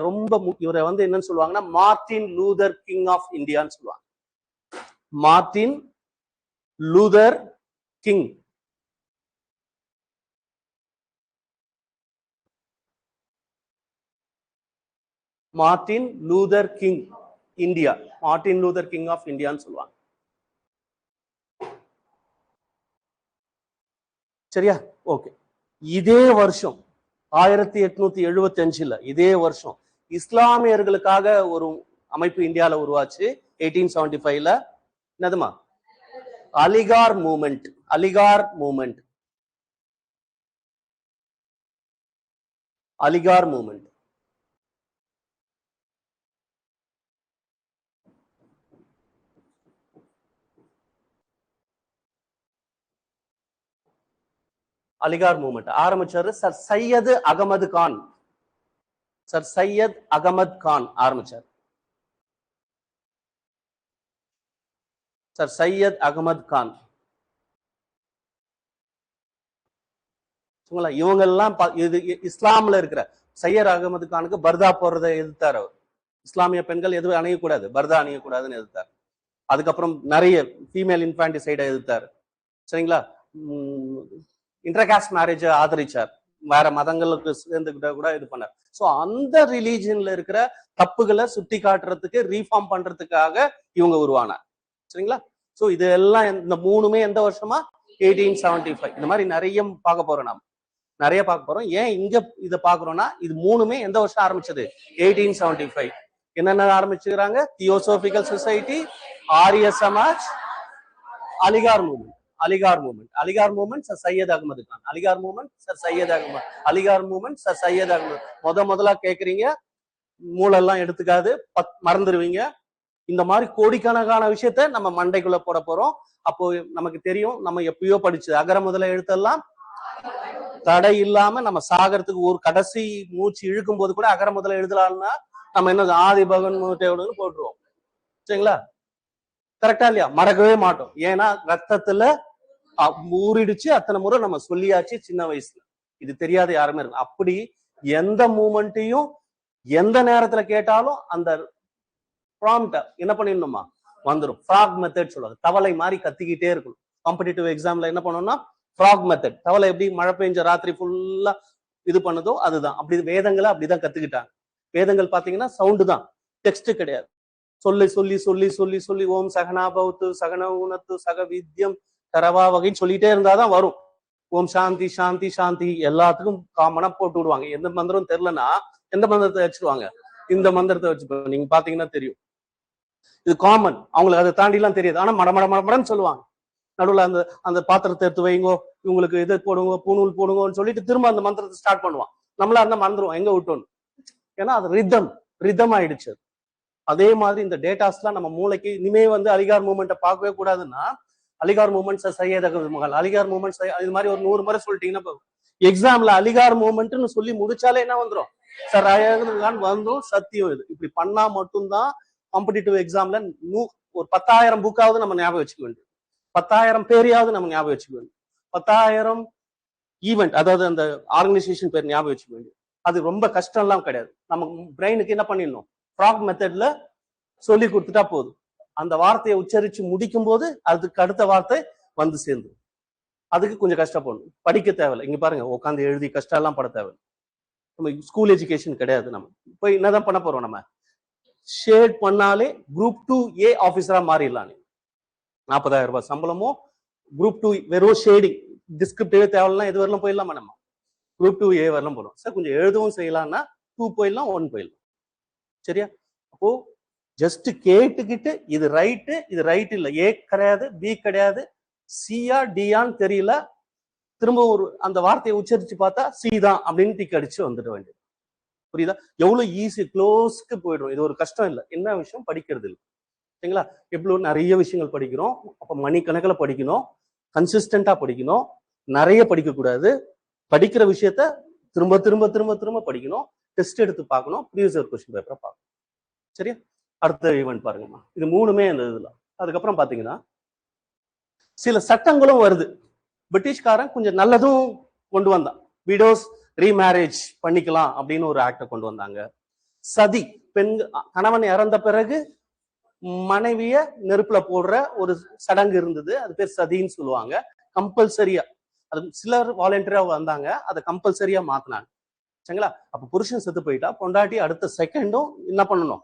இவரை வந்து என்னன்னு சொல்லுவாங்கன்னா மார்ட்டின் லூதர் கிங் ஆஃப் இந்தியான்னு சொல்லுவாங்க. Martin Luther King. Martin Luther King India, Martin Luther King of இந்தியான்னு சொல்லுவாங்க. சரியா? ஓகே. இதே வருஷம் 1875ல இதே வருஷம் இஸ்லாமியர்களுக்காக ஒரு அமைப்பு இந்தியால உருவாச்சு. 1875ல என்னதுமா? Aligarh movement. Aligarh movement. Aligarh movement. Aligarh movement ஆரம்பிச்சாரு சர் சையது அகமது கான். சர் சையத் அகமது கான் ஆரம்பிச்சார். சர் சையத் அகமது கான். இவங்க எல்லாம் இஸ்லாம்ல இருக்கிற சையத் அகமது கானுக்கு பர்தா போடுறதை எதிர்த்தார் அவர். இஸ்லாமிய பெண்கள் எதுவும் அணியக்கூடாது, பர்தா அணியக்கூடாதுன்னு எதிர்த்தார். அதுக்கப்புறம் நிறைய ஃபீமேல் இன்ஃபான்டிசைடை எதிர்த்தார். சரிங்களா? இன்டர்காஸ்ட் மேரேஜை ஆதரிச்சார். வேற மதங்களுக்கு சேர்ந்துக்கிட்ட கூட இது பண்ணார். ஸோ அந்த ரிலீஜன்ல இருக்கிற தப்புகளை சுட்டி காட்டுறதுக்கு ரீஃபார்ம் பண்றதுக்காக இவங்க உருவானார். சரிங்களா? ஸோ இது எல்லாம் இந்த மூணுமே எந்த வருஷமா? 1875. இந்த மாதிரி நிறைய பார்க்க போறோம், நாம நிறைய பார்க்க போறோம். ஏன் இங்க இதை பாக்குறோம்னா இது மூணுமே எந்த வருஷம் ஆரம்பிச்சது? 1875. என்னென்ன ஆரம்பிச்சுக்கிறாங்க? Theosophical society, Arya Samaj, Aligarh movement. Aligarh movement. Aligarh movement sir Syed Ahmed Khan. Aligarh movement sir Syed Ahmed. Aligarh movement sir Syed Ahmed. முதல்ல கேக்குறீங்க, மூளெல்லாம் எடுத்துக்காது, மறந்துடுவீங்க. இந்த மாதிரி கோடிக்கணக்கான விஷயத்த நம்ம மண்டைக்குள்ள போட போறோம். அப்போ நமக்கு தெரியும், நம்ம எப்பயோ படிச்சது அகர முதல எழுத்தெல்லாம் தடை இல்லாம நம்ம சாகறதுக்கு ஒரு கடைசி மூச்சு இழுக்கும் போது கூட அகர முதல்ல எழுதலாம்னா நம்ம என்ன ஆதி பகவன் போட்டுருவோம். சரிங்களா? கரெக்டா இல்லையா? மறக்கவே மாட்டோம். ஏன்னா ரத்தத்துல ஊறிடுச்சு, அத்தனை முறை நம்ம சொல்லியாச்சு சின்ன வயசுல. இது தெரியாத யாருமே இருக்கு. அப்படி எந்த மூமெண்ட்டையும் எந்த நேரத்துல கேட்டாலும் அந்த ப்ராம்ப்ட என்ன பண்ணிடணுமா வந்துடும். ஃப்ராக் மெத்தட் சொல்லுவாங்க. தவளை மாதிரி கத்திக்கிட்டே இருக்கும். காம்படிட்டிவ் எக்ஸாம்ல என்ன பண்ணணும்னா ஃப்ராக் மெத்தட். தவளை எப்படி மழை பெஞ்ச ராத்திரி ஃபுல்லா இது பண்ணுதோ அதுதான். அப்படி வேதங்களை அப்படிதான் கத்துக்கிட்டாங்க. வேதங்கள் பாத்தீங்கன்னா சவுண்டு தான், டெக்ஸ்ட் கிடையாது. சொல்லி சொல்லி சொல்லி சொல்லி சொல்லி ஓம் சகனா பௌத்து சகன உணத்து சக வித்யம் கரவா வகைன்னு சொல்லிட்டே இருந்தாதான் வரும். ஓம் சாந்தி சாந்தி சாந்தி எல்லாத்துக்கும் காமனா போட்டு விடுவாங்க. எந்த மந்திரம் தெரியலன்னா எந்த மந்திரத்தை வச்சிருவாங்க? இந்த மந்திரத்தை வச்சு நீங்க பாத்தீங்கன்னா தெரியும். இது காமன். அவங்களுக்கு அதை தாண்டி எல்லாம் தெரியாது. ஆனா மடமட மடமடன்னு சொல்லுவாங்க. நடுவில் அந்த அந்த பாத்திரத்தை எடுத்து வைங்கோ, இவங்களுக்கு இதை போடுங்க, பூணூல் போடுங்கன்னு சொல்லிட்டு திரும்ப அந்த மந்திரத்தை ஸ்டார்ட் பண்ணுவான். நம்மளா இருந்தா மறந்துருவோம் எங்க விட்டோன்னு. ஏன்னா அது ரிதம் ஆயிடுச்சு. அதே மாதிரி இந்த டேட்டாஸ்லாம் நம்ம மூளைக்கு இனிமே அலிகார் மூவ்மெண்ட்டை பார்க்கவே கூடாதுன்னா அலிகார் மூவ்மெண்ட்ஸ் செய்யதகல் அலிகார் மூவ்மெண்ட்ஸ் இது மாதிரி ஒரு 100 முறை சொல்லிட்டீங்கன்னா எக்ஸாம்ல அலிகார் மூவ்மெண்ட்னு சொல்லி முடிச்சாலே என்ன வந்துடும்? சார் வந்துடும். சத்தியம் இது. இப்படி பண்ணா மட்டும்தான் காம்படிட்டிவ் எக்ஸாம்ல ஒரு 10,000 புக்காவது நம்ம ஞாபகம் வச்சுக்க வேண்டியது. 10,000 பேரையாவது நம்ம ஞாபகம் வச்சுக்க வேண்டியது. 10,000 ஈவெண்ட், அதாவது அந்த ஆர்கனைசேஷன் பேர் ஞாபகம் வச்சுக்க வேண்டியது. அது ரொம்ப கஷ்டம் எல்லாம் கிடையாது. நம்ம பிரெயினுக்கு என்ன பண்ணிடணும்? ஃப்ராக் மெத்தட்ல சொல்லி கொடுத்துட்டா போதும். அந்த வார்த்தையை உச்சரிச்சு முடிக்கும் போது அதுக்கு அடுத்த வார்த்தை வந்து சேர்ந்து. அதுக்கு கொஞ்சம் கஷ்டப்படணும். படிக்க தேவையில்லை. இங்க பாருங்க, உட்காந்து எழுதி கஷ்டம் எல்லாம் பட தேவை. நம்ம ஸ்கூல் எஜுகேஷன் கிடையாது. நம்ம போய் என்னதான் பண்ண போறோம்? நம்ம ஷேட் பண்ணாலே குரூப் 2A ஆபீசரா மாறிடலாம். 40,000 ரூபாய் சம்பளமோ குரூப் 2 வெறும் ஷேடிங் டிஸ்கிரிப்டிவே தேவையில்லாம் எது வரலாம் போயிடலாமா? நம்ம குரூப் 2A வரலாம் போறோம். சார் கொஞ்சம் எழுதவும் செய்யலாம்னா 2 போயிடலாம், 1 போயிடலாம். சரியா? அப்போ ஜஸ்ட் கேட்டுக்கிட்டு இது ரைட்டு, இது ரைட் இல்ல, ஏ கிடையாது, பி கிடையாது, சியா டியான்னு தெரியல, திரும்ப ஒரு அந்த வார்த்தையை உச்சரிச்சு பார்த்தா சி தான் அப்படின்னு டிக் அடிச்சு வந்துட வேண்டியது. புரியுதா? எவ்வளவு ஈஸி, க்ளோஸ்க்கு போயிடும். இது ஒரு கஷ்டம் இல்லை. என்ன விஷயம்? படிக்கிறது இல்லை. சரிங்களா? எவ்வளவு நிறைய விஷயங்கள் படிக்கிறோம். அப்ப மணிக்கணக்கில் படிக்கணும், கன்சிஸ்டண்டா படிக்கணும், நிறைய படிக்க கூடாது. படிக்கிற விஷயத்த திரும்ப திரும்ப திரும்ப திரும்ப படிக்கணும், டெஸ்ட் எடுத்து பார்க்கணும், ப்ரீவியஸ் இயர் கொஸ்டின் பேப்பரை பார்க்கணும். சரியா? அடுத்த ஈவெண்ட் பாருங்கம்மா. இது மூணுமே இந்த இதுல. அதுக்கப்புறம் பாத்தீங்கன்னா சில சட்டங்களும் வருது. பிரிட்டிஷ்காரன் கொஞ்சம் நல்லதும் கொண்டு வந்தான். விடோஸ் ரீமேரேஜ் பண்ணிக்கலாம் அப்படின்னு ஒரு ஆக்டை கொண்டு வந்தாங்க. சதி, பெண் கணவன் இறந்த பிறகு மனைவிய நெருப்புல போடுற ஒரு சடங்கு இருந்தது. அது பேர் சதின்னு சொல்லுவாங்க. கம்பல்சரியா, அது சிலர் வாலண்டியரா வந்தாங்க, அதை கம்பல்சரியா மாத்தினாங்க. சரிங்களா? அப்ப புருஷன் செத்து போயிட்டா பொண்டாட்டி அடுத்த செகண்டும் என்ன பண்ணணும்?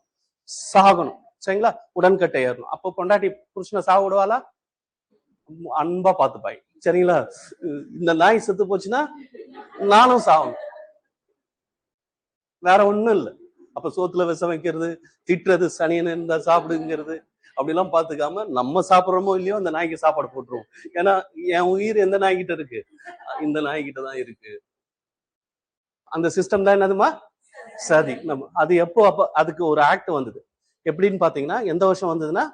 சாகணும். சரிங்களா? உடன்கட்டை ஏறணும். அப்போ பொண்டாட்டி புருஷனை சாக விடுவாளா? அன்பா பார்த்துப்பாய். சரிங்களா? இந்த நாய் செத்து போச்சுன்னா நானும் சாகணும், வேற ஒண்ணும் இல்லை. அப்ப சோத்துல விஷம் வைக்கிறது, திட்டுறது, சனியன் இருந்தா சாப்பிடுங்கிறது அப்படிலாம் பாத்துக்காம நம்ம சாப்பிட்றோமோ இல்லையோ அந்த நாய்க்கு சாப்பாடு போட்டுருவோம். ஏன்னா என் உயிர் எந்த நாய்கிட்ட இருக்கு? இந்த நாய்கிட்ட தான் இருக்கு. அந்த சிஸ்டம் தான் என்னதுமா? சதி. நம்ம அது எப்போ? அப்ப அதுக்கு ஒரு ஆக்ட் வந்தது. எப்படின்னு பாத்தீங்கன்னா எந்த வருஷம் வந்ததுன்னா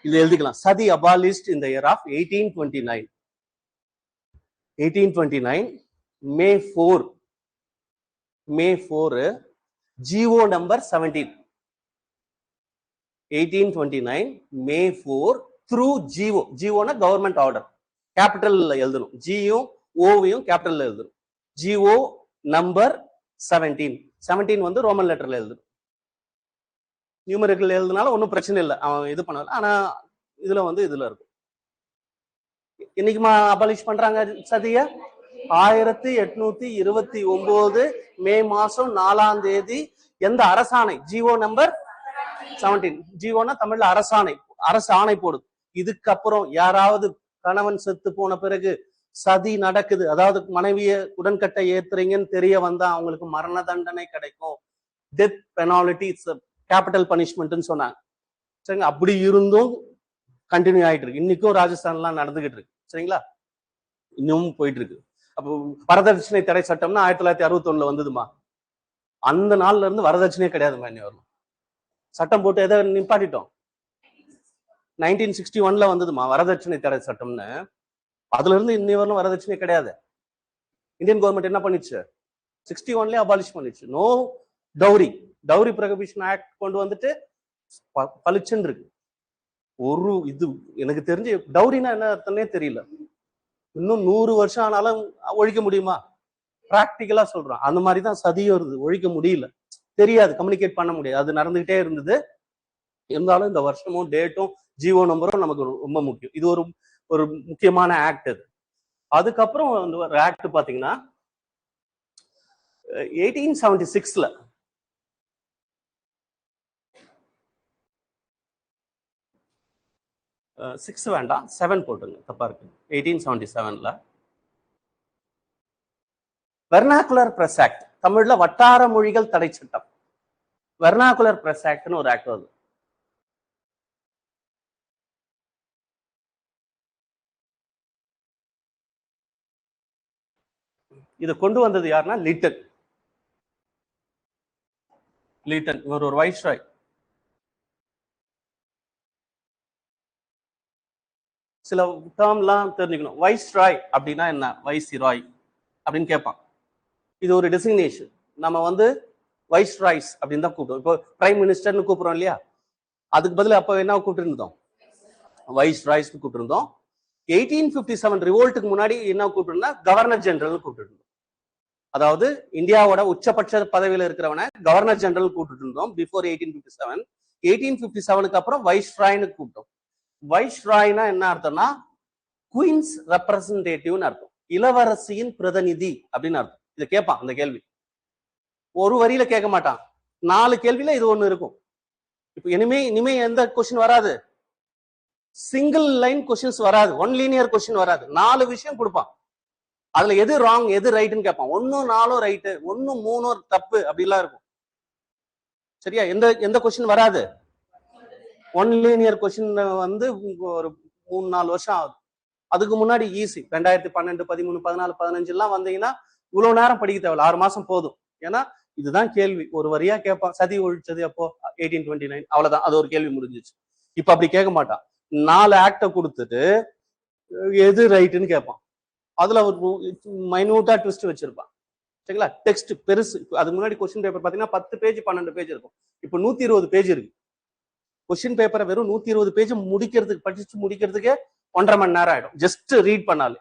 இது எழுதிக்கலாம். சதி abolished in the year of 1829. 1829 May 4 GO number 17. 1829 May 4 through GO na government order. Capital எழுதணும். Gயும் ஓவையும் கேபிட்டல் எழுதணும். GO number 17. 17 ரோமன் லெட்டர்ல எழுதணும். நியூமரிக்கல் எழுதுனால ஒன்றும் பிரச்சனை இல்லை, அவன் இது பண்ணல. ஆனா இதுல இதுல இருக்கும். இன்னைக்குமா அபாலிஷ் பண்றாங்க சதிய? 1829 மே மாசம் 4ஆம் தேதி எந்த அரசாணை? GO number 17. ஜிஓனா தமிழ்ல அரசாணை, அரசு ஆணை போடுது. இதுக்கப்புறம் யாராவது கணவன் செத்து போன பிறகு சதி நடக்குது, அதாவது மனைவிய உடன்கட்டை ஏத்துறீங்கன்னு தெரிய வந்தா அவங்களுக்கு மரண தண்டனை கிடைக்கும். டெத் பெனாலிட்டி, கேபிட்டல் பனிஷ்மெண்ட்னு சொன்னாங்க. சரிங்க? அப்படி இருந்தும் கண்டினியூ ஆயிட்டு இருக்கு. இன்னைக்கும் ராஜஸ்தான்லாம் நடந்துகிட்டு இருக்கு. சரிங்களா? இன்னும் போயிட்டு இருக்கு. அப்போ வரதட்சணை தடை சட்டம்னா 1961 வந்ததுமா. அந்த நாள்ல இருந்து வரதட்சணையே கிடையாதுமா. இன்னும் வரணும் சட்டம் போட்டு எதை நிப்பாட்டிட்டோம்? 1961 வந்ததுமா வரதட்சணை தடை சட்டம்னு. அதுல இருந்து இன்னி வரணும் வரதட்சணை கிடையாது. இந்தியன் கவர்மெண்ட் என்ன பண்ணிச்சு? 61லயே அபாலிஷ் பண்ணிச்சு. No dowry. Dowry prohibition act கொண்டு வந்துட்டு பளிச்சுன்னு இருக்கு. ஒரு இது எனக்கு தெரிஞ்சு டவுரினா என்ன அர்த்தம்னே தெரியல. இன்னும் 100 வருஷம் ஆனாலும் ஒழிக்க முடியுமா? பிராக்டிக்கலா சொல்றோம். அந்த மாதிரிதான் சதியும் வருது, ஒழிக்க முடியல. தெரியாது, கம்யூனிகேட் பண்ண முடியாது. அது நடந்துகிட்டே இருந்தது. இருந்தாலும் இந்த வருஷமும் டேட்டும் ஜிஓ நம்பரும் நமக்கு ரொம்ப முக்கியம். இது ஒரு ஒரு முக்கியமான ஆக்ட் அது. அதுக்கப்புறம் ஒரு ஆக்ட் பாத்தீங்கன்னா 1876ல 6 வேண்டாம் 7 போட்டுங்க, தப்பா இருக்கு. 1877ல வெர்னாகுலர் பிரஸ் ஆக்ட், தமிழ்ல வட்டார மொழிகள் தடை சட்டம். வெர்னாகுலர் பிரஸ் ஆக்ட்னு ஒரு ஆக்ட் வருது. இதை கொண்டு வந்தது யாருன்னா லிட்டன். லிட்டன் இவர் ஒரு வைஸ்ராய். சில டேர்ம்லாம் தெரிஞ்சுக்கணும். வைஸ்ராய் அப்படின்னா என்ன? வைஸ்ராய் அப்படின்னு கேட்பான். இது ஒரு டெசிக்னேஷன். நம்ம வந்து வைஸ்ராய்ஸ் அப்படின்னு தான் கூப்பிடுவோம். இப்போ பிரைம் மினிஸ்டர்னு கூப்பிடுறோம் இல்லையா, அதுக்கு பதில் அப்போ என்ன கூப்பிட்டு இருந்தோம்? வைஸ்ராய்ஸ் கூப்பிட்டு இருந்தோம். 1857 ரிவோல்ட்டுக்கு முன்னாடி என்ன கூப்பிட்டு கவர்னர் ஜெனரல் கூப்பிட்டு இருந்தோம். அதாவது இந்தியாவோட உச்சபட்ச பதவியில இருக்கிறவன கவர்னர் ஜெனரல் கூப்பிட்டு இருந்தோம் பிஃபோர் 1857. 1857க்கு அப்புறம் வைஸ்ராய்னு கூப்பிட்டோம். வைஸ்ராய்னா என்ன அர்த்தம்னா குயின்ஸ் ரெப்ரசன்டேட்டிவ்னு அர்த்தம், இளவரசியின் பிரதிநிதி அப்படின்னு அர்த்தம். இதை கேட்பான் அந்த கேள்வி. ஒரு வரியில கேட்க மாட்டான், 4 கேள்வியில இது ஒண்ணு இருக்கும். இப்ப இனிமே எந்த கொஸ்டின் வராது, சிங்கிள் லைன் கொஸ்டின்ஸ் வராது, ஒன் லீனியர் கொஸ்டின் வராது. 4 விஷயம் கொடுப்பான். அதுல எது ராங் எது ரைட்னு கேட்பான். 1 4 ரைட்டு, 1 3 தப்பு அப்படிலாம் இருக்கும். சரியா? எந்த கொஸ்டின் வராது? ஒன் லீனியர் கொஸ்டின் வந்து ஒரு 3-4 வருஷம் ஆகுது. அதுக்கு முன்னாடி ஈஸி. 2012 13 14 15 எல்லாம் வந்தீங்கன்னா இவ்வளவு நேரம் படிக்க தேவையில்ல, 6 மாசம் போதும். ஏன்னா இதுதான் கேள்வி, ஒரு வரியா கேட்பான். சதி ஒழிச்சது அப்போ 1829, அவ்வளவுதான், அது ஒரு கேள்வி முடிஞ்சிச்சு. இப்ப அப்படி கேட்க மாட்டான். 4 ஆக்ட கொடுத்துட்டு எது ரைட்டுன்னு கேட்பான். அதுல ஒரு மைனூட்டா ட்விஸ்ட் வச்சிருப்பான். சரிங்களா? டெக்ஸ்ட் பெருசு. அதுக்கு முன்னாடி கொஸ்டின் பேப்பர் பாத்தீங்கன்னா 10 பேஜ் 12 பேஜ் இருக்கும். இப்போ 120 பேஜ் இருக்கு. கொஸ்டின் பேப்பரை வெறும் 120 பேஜ் முடிக்கிறதுக்கு, படிச்சு முடிக்கிறதுக்கே 1.5 மணி நேரம் ஆயிடும், ஜஸ்ட் ரீட் பண்ணாலே.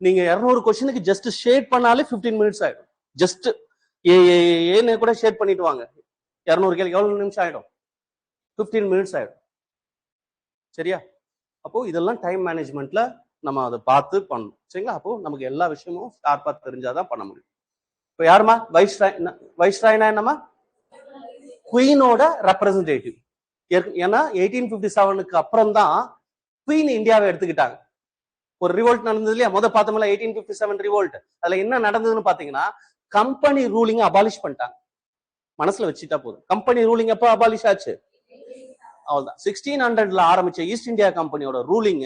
நீங்க 200 கொஸ்டினுக்கு ஜஸ்ட் ஷேட் பண்ணாலே 15 மினிட்ஸ் ஆயிடும். ஜஸ்ட் ஏன்னு கூட ஷேட் பண்ணிட்டு வாங்க, 200 கேள்வி எவ்வளவு நிமிஷம் ஆயிடும்? 15 மினிட்ஸ் ஆயிடும். சரியா? அப்போ இதெல்லாம் டைம் மேனேஜ்மெண்ட்ல நம்ம அதை பார்த்து பண்ணணும். சரிங்களா? அப்போ நமக்கு எல்லா விஷயமும் ஷார்ப்பா தெரிஞ்சாதான் பண்ண முடியும். இப்போ யாருமா வைஸ்ராய்? வைஸ்ராய்னா என்னமா? குயினோட ரெப்ரசன்டேட்டிவ். ஏன்னா 1857க்கு அப்புறம் தான் குயின் இந்தியாவை எடுத்துக்கிட்டாங்க. ஒரு ரிவோல்ட் நடந்தது இல்லையா, முதல் பார்த்தோம்ல 1857 ரிவோல்ட். அதுல என்ன நடந்ததுன்னு பாத்தீங்கன்னா கம்பெனி ரூலிங் அபாலிஷ் பண்ணிட்டாங்க. மனசுல வச்சுட்டா போதும். கம்பெனி ரூலிங் எப்போ அபாலிஷ் ஆச்சு? அவ்வளவுதான். 1600ல ஆரம்பிச்ச ஈஸ்ட் இந்தியா கம்பெனியோட ரூலிங்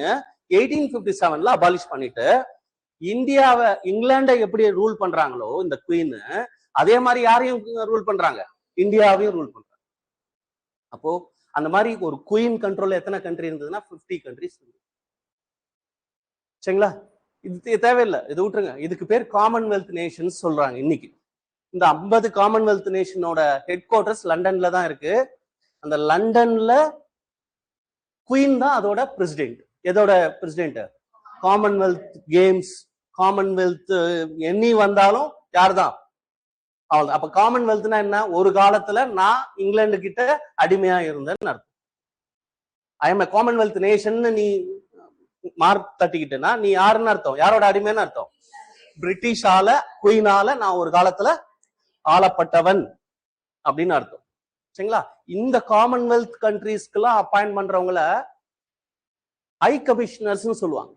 1857ல அபாலிஷ் பண்ணிட்டு இந்தியாவை, இங்கிலாண்டை எப்படி ரூல் பண்றாங்களோ இந்த குயின், அதே மாதிரி யாரையும் ரூல் பண்றாங்க, இந்தியாவையும் ரூல் பண்றாங்க. அப்போ அந்த மாதிரி ஒரு குயின் கண்ட்ரோல்ல எத்தனை கண்ட்ரி இருந்ததுன்னா 50 கண்ட்ரிஸ். சரிங்களா? இது தேவையில்லை, இது விட்டுருங்க. இதுக்கு பேர் காமன்வெல்த் நேஷன்ஸ் சொல்றாங்க இன்னைக்கு. இந்த 50 காமன்வெல்த் நேஷனோட ஹெட் குவார்டர்ஸ் லண்டன்ல தான் இருக்கு. அந்த லண்டன்ல குயின் தான் அதோட பிரசிடென்ட். எதோட பிரசிடென்ட்? காமன்வெல்த் கேம்ஸ், காமன்வெல்த் எண்ணி வந்தாலும் யார் தான்? அவ்வளவு. அப்ப காமன்வெல்த்னா என்ன? ஒரு காலத்துல நான் இங்கிலாந்து கிட்ட அடிமையா இருந்தேன்னு அர்த்தம். ஐ எம் காமன்வெல்த் நேஷன் நீ மார்க் தட்டிக்கிட்டேன்னா நீ யாருன்னு அர்த்தம்? யாரோட அடிமைன்னு அர்த்தம்? பிரிட்டிஷால, குயினால நான் ஒரு காலத்துல ஆளப்பட்டவன் அப்படின்னு அர்த்தம். சரிங்களா? இந்த காமன்வெல்த் கண்ட்ரீஸ்க்கு எல்லாம் அப்பாயிண்ட் பண்றவங்கள ஹை கமிஷனர்ஸ் சொல்லுவாங்க.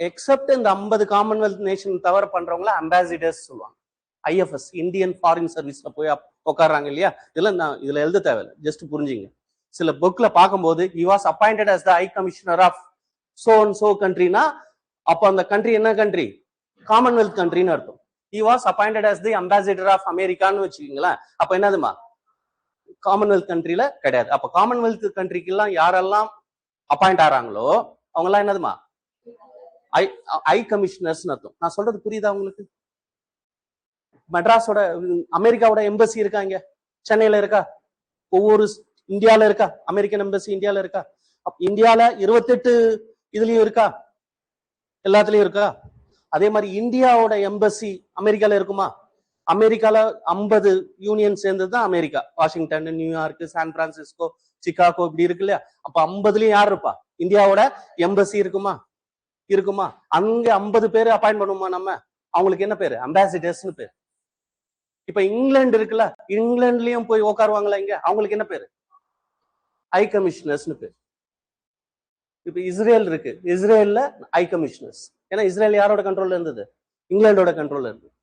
எக்ஸப்ட் இந்த 50 காமன்வெல்த் நேஷன் தவிர பண்றவங்கள அம்பாசிடர்ஸ் சொல்லுவாங்க. IFS, இந்தியன் ஃபாரின் சர்வீஸ்ல போய் உட்கார்றாங்க இல்லையா, இதெல்லாம் நான் இதுல எழுத தேவையில்லை, ஜஸ்ட் புரிஞ்சுங்க. சில புக்ல பார்க்கும்போது he was appointed as the high commissioner of so and so countryனா அப்ப அந்த கண்ட்ரி என்ன கண்ட்ரி? காமன்வெல்த் கண்ட்ரின்னு அர்த்தம். he was appointed as the ambassador of அமெரிக்கான்னு வச்சுக்கீங்களேன், அப்ப என்னதுமா? காமன்வெல்த் கண்ட்ரில கிடையாது. அப்ப காமன்வெல்த் கண்ட்ரிக்கு எல்லாம் யாரெல்லாம் அப்பாயிண்ட் ஆறாங்களோ அவங்க எல்லாம் என்னதுமா? ஐ ஐ கமிஷனர்ஸ் அர்த்தம். நான் சொல்றது புரியுதா உங்களுக்கு? மெட்ராஸோட அமெரிக்காவோட எம்பசி இருக்கா இங்க? சென்னையில இருக்கா? ஒவ்வொரு இந்தியால இருக்கா? அமெரிக்கன் எம்பசி இந்தியால இருக்கா? இந்தியால 28 இதுலயும் இருக்கா? எல்லாத்துலயும் இருக்கா? அதே மாதிரி இந்தியாவோட எம்பசி அமெரிக்கால இருக்குமா? அமெரிக்கால 50 யூனியன் சேர்ந்ததுதான் America. Washington, New York, San Francisco, Chicago இப்படி இருக்கு இல்லையா? அப்ப 50லயும் யார் இருப்பா? இந்தியாவோட எம்பசி இருக்குமா? இருக்குமா? அங்க 50 பேர் அப்பாயிண்ட் பண்ணுமா நம்ம? அவங்களுக்கு என்ன பேரு? அம்பாசிடர்ஸ்னு பேரு. இப்ப இங்கிலாந்து இருக்குல்ல, இங்கிலாந்துலயும் போய் உட்காருவாங்களா இங்க? அவங்களுக்கு என்ன பேரு? ஐ கமிஷனர்ஸ்னு பேரு. இப்ப இஸ்ரேல் இருக்கு, இஸ்ரேல்ல ஐ கமிஷனர்ஸ். ஏன்னா இஸ்ரேல் யாரோட கண்ட்ரோல்ல இருந்தது? இங்கிலாந்தோட கண்ட்ரோல்ல இருந்தது.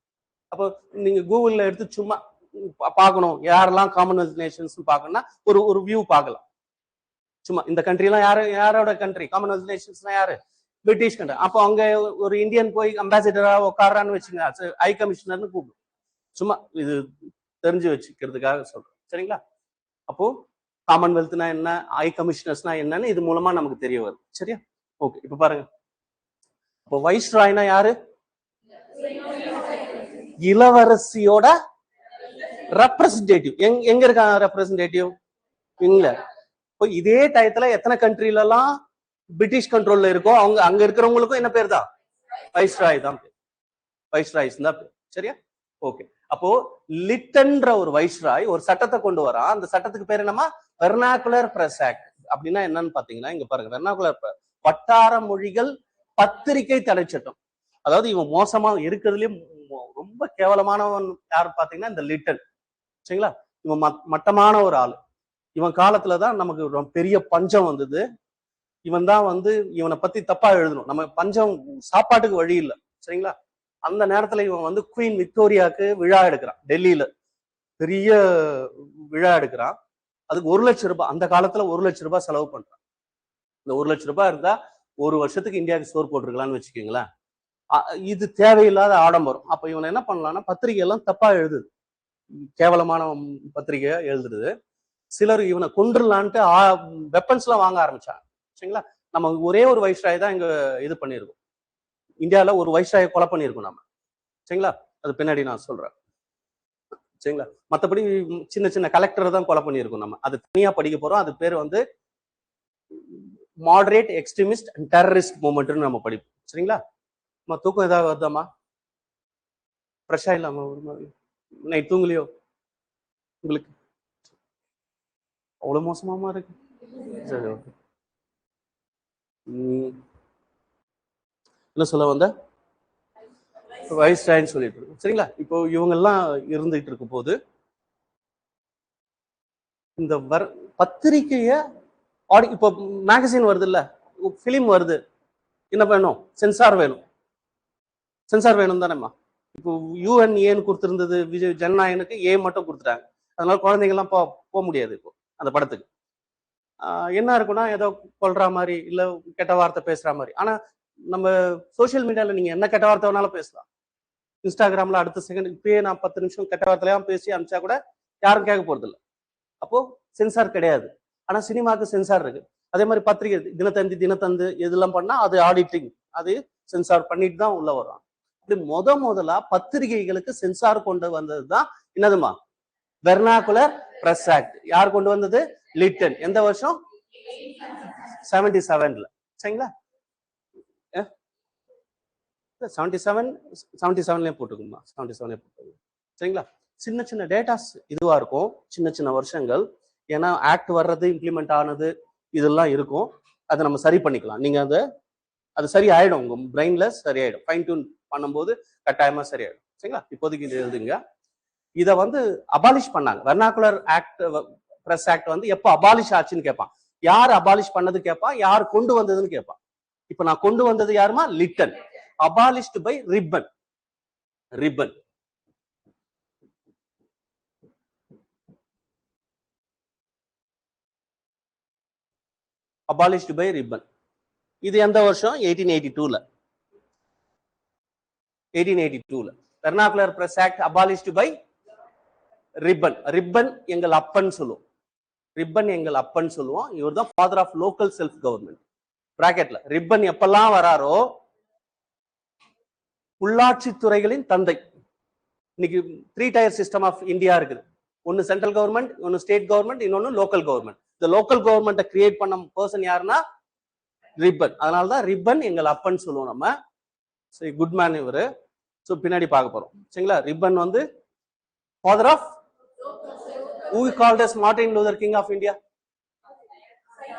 அப்போ நீங்க கூகுள்ல எடுத்து சும்மா பார்க்கணும் யாரெல்லாம் காமன்வெல்த் நேஷன்ஸ் பார்க்கணும்னா ஒரு வியூ பார்க்கலாம். சும்மா இந்த கண்ட்ரி எல்லாம் யாரோட கண்ட்ரி? காமன்வெல்த் நேஷன்ஸ்னா யாரு? British country. அப்போ அங்க ஒரு இந்தியன் போய் அம்பாசிடரா உட்காரான்னு வச்சுங்க, ஐ கமிஷனர்னு கூப்பிடும். சும்மா இது தெரிஞ்சு வச்சுக்கிறதுக்காக சொல்றேன், சரிங்களா? அப்போ காமன்வெல்த்னா என்ன, ஐ கமிஷனர்ஸ்னா என்னன்னு இது மூலமா நமக்கு தெரிய வரும். சரியா? ஓகே, இப்ப பாருங்க. இப்போ வைஸ்ராய்னா யாரு? இளவரசியோட ரெப்ரசன்டேட்டிவ். எங்க இருக்காங்க ரெப்ரசன்டேட்டிவ்? இங்கிலாந்து. இப்போ இதே டயத்துல எத்தனை கண்ட்ரில எல்லாம் பிரிட்டிஷ் கண்ட்ரோல்ல இருக்கோ அவங்க அங்க இருக்கிறவங்களுக்கும் என்ன பேர் தான்? வைஸ்ராய் தான் பேர். வைஸ்ராய்ஸ் தான் பேர். சரியா? ஓகே. அப்போ லிட்டன்ற ஒரு வைஸ்ராய் ஒரு சட்டத்தை கொண்டு வரா. அந்த சட்டத்துக்கு பேர் என்னமா? Vernacular press act. அப்படின்னா என்னன்னு பாத்தீங்கன்னா, இங்க பாருங்க, வெர்னாகுலர் வட்டார மொழிகள் பத்திரிகை தடை சட்டம். அதாவது இவன் மோசமா இருக்கிறதுலயும் ரொம்ப கேவலமானவன் யாரு பாத்தீங்கன்னா இந்த லிட்டன். சரிங்களா? இவன் மட்டமான ஒரு ஆளு. இவன் காலத்துலதான் நமக்கு பெரிய பஞ்சம் வந்தது. இவன் தான் இவனை பத்தி தப்பா எழுதணும். நம்ம பஞ்சம், சாப்பாட்டுக்கு வழி இல்லை. சரிங்களா? அந்த நேரத்துல இவன் குவீன் விக்டோரியாவுக்கு விழா எடுக்கிறான். டெல்லியில பெரிய விழா எடுக்கிறான். அதுக்கு 1 லட்சம் ரூபாய், அந்த காலத்துல 1 லட்சம் ரூபாய் செலவு பண்றான். இந்த 1 லட்சம் ரூபாய் இருந்தா ஒரு வருஷத்துக்கு இந்தியாவுக்கு சோறு போட்டிருக்கலாம்னு வச்சுக்கோங்களேன். இது தேவையில்லாத ஆடம்பரம். அப்ப இவனை என்ன பண்ணலாம்னா, பத்திரிகை எல்லாம் தப்பா எழுதுது, கேவலமான பத்திரிகையா எழுதுறது. சிலர் இவனை கொண்டுலான்ட்டு வெப்பன்ஸ் எல்லாம் வாங்க ஆரம்பிச்சாங்க. சரிங்களா? நம்ம ஒரே ஒரு வைஸ்ராய் தான் இங்க இது பண்ணிருக்கோம். இந்தியாவில ஒரு வைஸ்ராயை கொலை பண்ணியிருக்கோம் நம்ம. சரிங்களா? அது பின்னாடி நான் சொல்றேன். சரிங்களா? மற்றபடி சின்ன சின்ன கலெக்டர் தான் கொலை பண்ணியிருக்கோம் நம்ம. அது தனியா படிக்க போறோம். அது பேர் மாடரேட் எக்ஸ்ட்ரீமிஸ்ட் அண்ட் டெரரிஸ்ட் மூவ்மெண்ட்னு நம்ம படிப்போம். சரிங்களா? தூக்கம் ஏதாவது வருதாமா? ஃப்ரெஷ்ஷா இல்லாம ஒரு மாதிரி நைட் தூங்கலையோ? உங்களுக்கு அவ்வளவு மோசமாமா இருக்கு? சரி, ஓகே. என்ன சொல்ல வந்த? வைஸ்ராய்ன்னு சொல்லிட்டு இருக்கு. சரிங்களா? இப்போ இவங்க எல்லாம் இருந்துட்டு இருக்கும் போது இந்த பத்திரிகைய இப்போ மேகசின் வருது இல்ல, பிலிம் வருது, என்ன வேணும்? சென்சார் வேணும். சென்சார் வேணும் தானேம்மா? இப்போ UNA கொடுத்திருந்தது, விஜய் ஜனநாயகனுக்கு A மட்டும் கொடுத்துட்டாங்க. அதனால குழந்தைங்க எல்லாம் போக முடியாது இப்போ அந்த படத்துக்கு. என்ன இருக்குன்னா, ஏதோ கொல்ற மாதிரி இல்ல கெட்ட வார்த்தை பேசுற மாதிரி. ஆனா நம்ம சோசியல் மீடியால நீங்க என்ன கெட்ட வார்த்தை வேணாலும் பேசலாம். இன்ஸ்டாகிராம்ல அடுத்த செகண்ட் இப்பயே நான் 10 நிமிஷம் கெட்ட வார்த்தையெல்லாம் பேசி அனுப்பிச்சா கூட யாரும் கேட்க போறது இல்லை. அப்போ சென்சார் கிடையாது. ஆனா சினிமாக்கு சென்சார் இருக்கு. அதே மாதிரி பத்திரிகை தினத்தந்து இதெல்லாம் பண்ணா அது ஆடிட்டிங், அது சென்சார் பண்ணிட்டு தான் உள்ள வரும். அப்படி முதலா பத்திரிகைகளுக்கு சென்சார் கொண்டு வந்ததுதான் என்னதுமா? Vernacular press act. யார் கொண்டு வந்தது? லிட்டன். எந்த வருஷம்? 77ல. சரிங்களா? 77 போட்டுக்குமா? 77 போட்டுக்கோங்க. சரிங்களா? சின்ன சின்ன டேட்டாஸ் இதுவா இருக்கும், சின்ன சின்ன வருஷங்கள். ஏன்னா ஆக்ட் வர்றது, இம்ப்ளிமெண்ட் ஆனது இதெல்லாம் இருக்கும். அதை நம்ம சரி பண்ணிக்கலாம். நீங்க அது சரி ஆயிடும், உங்க பிரெயின்ல சரியாயிடும். ஃபைன் டியூன் பண்ணும்போது கட்டாயமா சரியாயிடும். சரிங்களா? இப்போதைக்கு இது எழுதுங்க. இதை அபாலிஷ் பண்ணாங்க. வெர்னாகுலர் ஆக்ட், பிரஸ் ஆக்ட் எப்போ அபாலிஷ் ஆச்சுன்னு கேட்பான். யார் அபாலிஷ் பண்ணது கேட்பான், யார் கொண்டு வந்ததுன்னு கேட்பான். இப்ப நான் கொண்டு வந்தது யாருமா? Lytton. Abolished by Ripon. Ripon. Abolished by Ripon. இது எந்த வருஷம்? 1882ல. 1882ல vernacular press act abolished by Ripon. Ripon எங்கள் அப்பன் சொல்லுவோம். ரிப்பன் எங்கள் அப்பன் சொல்லுவோம். இவர் தான் father of local self government. பிராக்கெட்ல ரிப்பன் எப்பெல்லாம் வராரோ உள்ளாட்சி துறைகளின் தந்தை. இன்னைக்கு 3 tier சிஸ்டம் ஆஃப் இந்தியா இருக்குது. ஒன்னு சென்ட்ரல் கவர்மெண்ட், ஒன்னு ஸ்டேட் கவர்மெண்ட், இன்னொன்னு லோக்கல் கவர்மெண்ட். இந்த லோக்கல் கவர்மெண்ட்டை கிரியேட் பண்ண பர்சன் யாருன்னா ரிப்பன். அதனாலதான் ரிப்பன் எங்கள் அப்பன்னு சொல்லுவோம் நம்ம. சரி, குட் மேன் இவரு. ஸோ பின்னாடி பார்க்க போறோம் சரிங்களா. ரிப்பன் வந்து father of who called as Martin Luther King of India?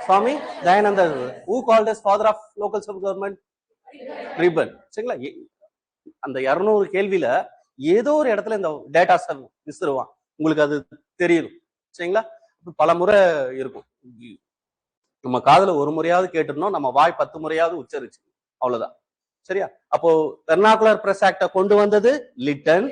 Swami Dayananda. Who called as father of local self-government? Ribbon. சரிங்களா. அந்த 200 கேள்வியில ஏதோ ஒரு இடத்துல இந்த டேட்டாஸ் விசிறுவான், உங்களுக்கு அது தெரியும் சரிங்களா. பல முறை இருக்கும், நம்ம காதுல ஒரு முறையாவது கேட்டுருந்தோம், நம்ம வாய் 10 முறையாவது உச்சரிச்சு, அவ்வளவுதான் சரியா. அப்போ வெர்னாகுலர் பிரஸ் ஆக்ட கொண்டு வந்தது லிட்டன்,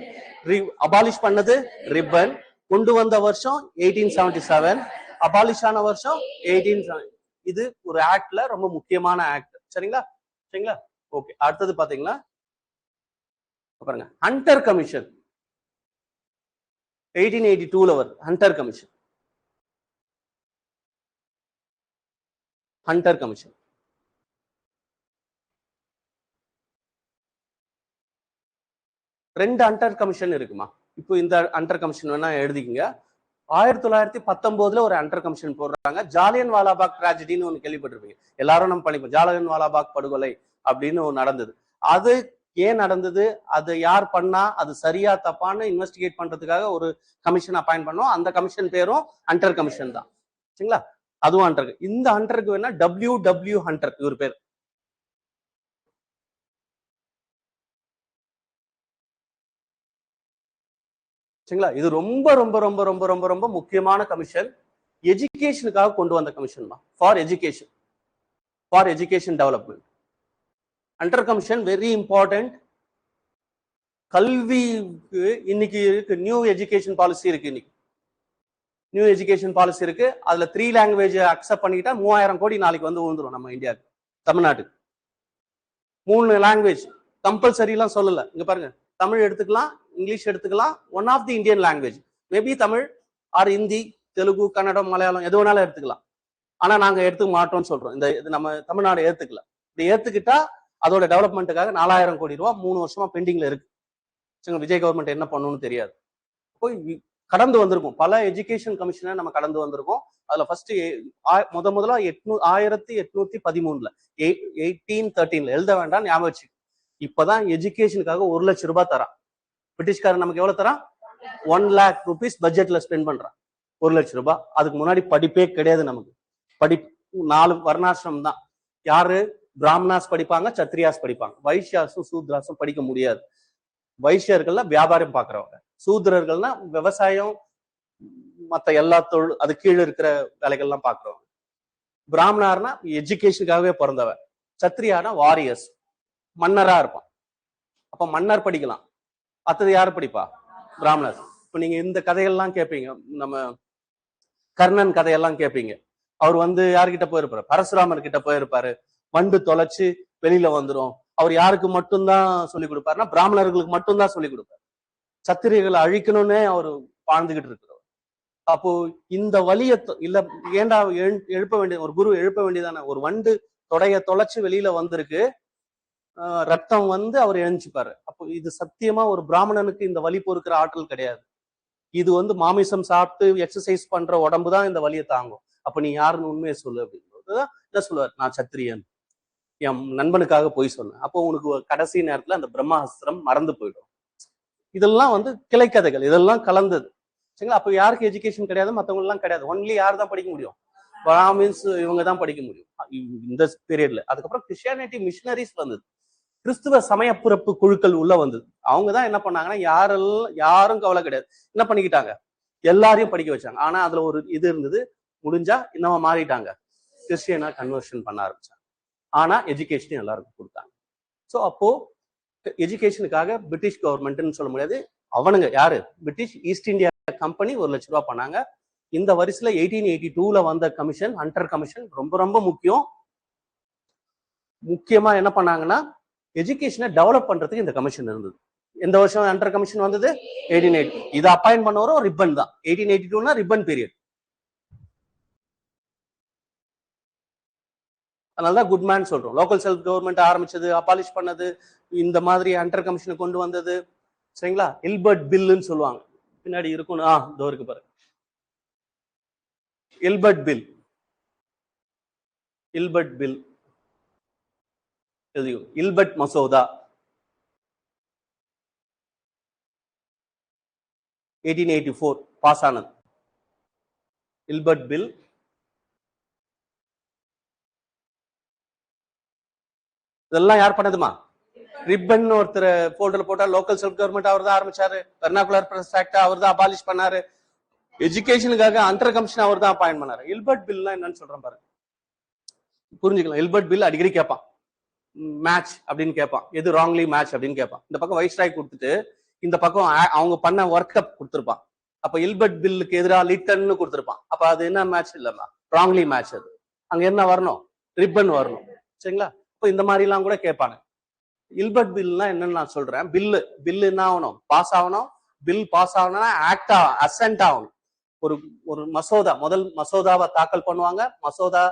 அபாலிஷ் பண்ணது ரிப்பன். கொண்டு வந்த வருஷம் 1877, அபாலிஷ் ஆன வருஷம் 1870. இது ஒரு ஆக்ட்ல ரொம்ப முக்கியமான ஆக்ட் சரிங்களா. சரிங்களா. ஓகே, அடுத்தது பாத்தீங்களா பாருங்க, ஹண்டர் கமிஷன் 1882ல வருது. ஹண்டர் கமிஷன், ஹண்டர் கமிஷன் ரெண்டு ஹண்டர் கமிஷன் இருக்குமா. இப்போ இந்த ஹண்டர் கமிஷன் வேணா எழுதிக்கங்க. 1919ல ஒரு ஹண்டர் கமிஷன் போடுறாங்க. ஜாலியன் வாலாபாக் டிராஜடின்னு ஒண்ணு கேள்விப்பட்டிருப்பீங்க எல்லாரும். நம்ம படிப்போம் ஜாலியன் வாலாபாக் படுகொலை அப்படின்னு ஒன்று நடந்தது. அது ஏன் நடந்தது, அது யார் பண்ணா, அது சரியா தப்பான்னு இன்வெஸ்டிகேட் பண்றதுக்காக ஒரு கமிஷன் அப்பாயிண்ட் பண்ணோம். அந்த கமிஷன் பேரும் ஹண்டர் கமிஷன் தான் சரிங்களா. அதுவும் ஹண்டர். இந்த ஹண்டருக்கு வேணா WW ஹண்டர் இவர் பேர். சரிங்களா. இது ரொம்ப ரொம்ப ரொம்ப ரொம்ப ரொம்ப ரொம்ப முக்கியமான கமிஷன். எஜுகேஷனுக்காக கொண்டு வந்த கமிஷன் தான். For education, for education development. Hunter commission very important. கல்விக்கு இன்னைக்கு இருக்கு நியூ எஜுகேஷன் பாலிசி இருக்கு. இன்னைக்கு நியூ எஜுகேஷன் பாலிசி இருக்கு. அதுல 3 லாங்குவேஜ் அக்செப்ட் பண்ணிக்கிட்டா 3000 கோடி நாளைக்கு வந்து விழுந்துரும் நம்ம இந்தியாவுக்கு, தமிழ்நாட்டுக்கு. 3 லாங்குவேஜ் கம்பல்சரி எல்லாம் சொல்லல. இங்க பாருங்க, தமிழ் எடுத்துக்கலாம், இங்கிலீஷ் எடுத்துக்கலாம், one of the Indian language. Maybe Tamil or Hindi, Telugu, Kannada, Malayalam எது வேணாலும் எடுத்துக்கலாம். ஆனா நாங்க எடுத்துக்க மாட்டோம்னு சொல்றோம். இது நம்ம தமிழ்நாடு ஏத்துக்கல. இப்படி ஏத்துக்கிட்டா அதோட டெவலப்மெண்ட்டுக்காக 4000 கோடி ரூபாய் 3 வருஷமா பெண்டிங்ல இருக்கு. விஜய் கவர்மெண்ட் என்ன பண்ணணும்னு தெரியாது. போய் கடந்து வந்திருக்கும் பல எஜுகேஷன் கமிஷனை நம்ம கடந்து வந்திருக்கோம். அதுல ஃபர்ஸ்ட் முதல்ல 1813ல 1813ல எழுத வேண்டாம், ஞாபகம் வச்சு. இப்பதான் எஜுகேஷனுக்காக 1 லட்சம் ரூபாய் தரான். பிரிட்டிஷ்காரன் நமக்கு எவ்வளவு தரான்? 1 lakh rupees பட்ஜெட்ல ஸ்பெண்ட் பண்றான். 1 லட்சம் ரூபாய். அதுக்கு முன்னாடி படிப்பே கிடையாது நமக்கு. 4 வர்ணாசிரமம் தான். யாரு? பிராமணாஸ் படிப்பாங்க, சத்ரியாஸ் படிப்பாங்க. வைஷ்யாஸும் சூத்ராஸும் படிக்க முடியாது. வைஷ்யர்கள்னா வியாபாரம் பாக்குறவங்க, சூத்ரர்கள்னா விவசாயம் மத்த எல்லா தொழில் அது கீழே இருக்கிற வேலைகள்லாம் பாக்குறவங்க. பிராமணர்னா எஜுகேஷனுக்காகவே பிறந்தவன். சத்ரியானா வாரியர்ஸ், மன்னரா இருப்பான். அப்ப மன்னர் படிக்கலாம். அடுத்தது யாரு படிப்பா? பிராமணர். இப்ப நீங்க இந்த கதைகள்லாம் கேட்பீங்க, நம்ம கர்ணன் கதையெல்லாம் கேட்பீங்க. அவர் வந்து யாருக்கிட்ட போயிருப்பாரு? பரசுராமர் கிட்ட போயிருப்பாரு. வண்டு தொலைச்சு வெளியில வந்துடும். அவர் யாருக்கு மட்டும்தான் சொல்லிக் கொடுப்பாருன்னா பிராமணர்களுக்கு மட்டும்தான் சொல்லிக் கொடுப்பாரு. சத்திரியர்களை அழிக்கணும்னே அவர் வாழ்ந்துகிட்டு இருக்கிறவர். அப்போ இந்த வலிய இல்ல ஏண்டா எழுப்ப வேண்டிய ஒரு குரு எழுப்ப வேண்டியதானே. ஒரு வண்டு தொலைச்சு வெளியில வந்திருக்கு, ரத்தம் வந்து அவர் எழுந்துச்சுப்பாரு. அப்போ இது சத்தியமா ஒரு பிராமணனுக்கு இந்த வலி பொறுக்கிற ஆற்றல் கிடையாது. இது வந்து மாமிசம் சாப்பிட்டு எக்ஸசைஸ் பண்ற உடம்பு தான் இந்த வலியை தாங்கும். அப்ப நீ யாருன்னு உண்மையை சொல்லு அப்படின்றதுதான் என்ன சொல்லுவார்? நான் சத்திரியன், என் நண்பனுக்காக போய் சொன்னேன். அப்போ உனக்கு கடைசி நேரத்துல அந்த பிரம்மாஸ்திரம் மறந்து போயிடும். இதெல்லாம் வந்து கிளைக்கதைகள், இதெல்லாம் கலந்தது சரிங்களா. அப்போ யாருக்கு எஜுகேஷன் கிடையாது, மற்றவங்க எல்லாம் கிடையாது. ஒன்லி யார் தான் படிக்க முடியும்? பிராமின்ஸ், இவங்க தான் படிக்க முடியும் இந்த பீரியட்ல. அதுக்கப்புறம் கிறிஸ்டியானிட்டி மிஷினரிஸ் வந்தது, கிறிஸ்துவ சமயப்புறப்பு குழுக்கள் உள்ள வந்தது. அவங்க தான் என்ன பண்ணாங்கன்னா, யாரும் கவலை கிடையாது, என்ன பண்ணிக்கிட்டாங்க, எல்லாரையும் படிக்க வச்சாங்க. ஆனா அதுல ஒரு இது இருந்தது, முடிஞ்சா இன்னும் மாறிட்டாங்க, கிறிஸ்டியனா கன்வர்ஷன் பண்ண ஆரம்பிச்சாங்க. ஆனா எஜுகேஷன் எல்லாருக்கும் கொடுத்தாங்க. ஸோ அப்போ எஜுகேஷனுக்காக பிரிட்டிஷ் கவர்மெண்ட்னு சொல்ல முடியாது, அவனுங்க யாரு? பிரிட்டிஷ் ஈஸ்ட் இந்தியா கம்பெனி 1 லட்சம் ரூபாய் பண்ணாங்க. இந்த வரிசையில 1882ல வந்த கமிஷன், ஹண்டர் கமிஷன் ரொம்ப ரொம்ப முக்கியம். முக்கியமா என்ன பண்ணாங்கன்னா, எஜுகேஷனை டெவலப் பண்றதுக்கு இந்த கமிஷன் இருந்தது. எந்த வருஷம் ஹண்டர் கமிஷன் வந்தது? 1880. இதை அப்பாயிண்ட் பண்ணவரும் ரிப்பன் தான். 1882னா ரிப்பன் பீரியட். அதனாலதான் குட்மேன் சொல்றோம். லோக்கல் செல்ஃப் கவர்மெண்ட் ஆரம்பிச்சது, அபாலிஷ் பண்ணது, இந்த மாதிரி அண்டர் கமிஷனை கொண்டு வந்தது, சரிங்களா? இல்பர்ட் பில்லுன்னு சொல்லுவாங்க. பின்னாடி இருக்கும், இதோ இருக்கு பாருங்க, இல்பர்ட் பில். இல்பர்ட் பில், இல்பர்ட் மசோதா 1884 பாஸ் ஆனது. இல்பர்ட் பில். இதெல்லாம் யார் பண்ணதுமா? ரிப்பன் ஒருத்தர் போல்டர்ல போட்டா, லோக்கல் செல்ஃப் கவர்மெண்ட் அவர் தான் ஆரம்பிச்சாரு. வெர்னாகுலர் பிரஸ் ஆக்ட் அவர் தான் அபாலிஷ் பண்ணாரு. எஜுகேஷனுக்காக அண்டர் கமிஷன் அவர் தான் அப்பாயின்ட் பண்ணாரு. இல்பர்ட் பில்னா என்னன்னு சொல்றேன் பாருங்க, புரிஞ்சுக்கலாம். இல்பர்ட் பில் அடிக்கடி கேட்பான், மேட்ச் அப்படின்னு கேட்பான், எது ராங்லி மேட்ச் அப்படின்னு கேட்பான். இந்த பக்கம் வைஸ்ராய் கொடுத்துட்டு இந்த பக்கம் அவங்க பண்ண ஒர்க் அப் கொடுத்துருப்பான். அப்ப இல்பர்ட் பில்லுக்கு எதிராக லிட்டன்னு கொடுத்துருப்பான். அப்ப அது என்ன மேட்ச் இல்லம்மா, ராங்லி மேட்ச். அது அங்க என்ன வரணும், ரிப்பன் வரணும், சரிங்களா? இப்போ இந்த மாதிரி எல்லாம் கூட கேட்பாங்க. இல்பர்ட் பில்னா என்னன்னு நான் சொல்றேன். பில்லு என்ன ஆகணும், பாஸ் ஆகணும். பில் பாஸ் ஆகணும்னா ஆக்ட் அசென்ட் ஆகணும். ஒரு மசோதா, முதல் மசோதாவை தாக்கல் பண்ணுவாங்க. மசோதா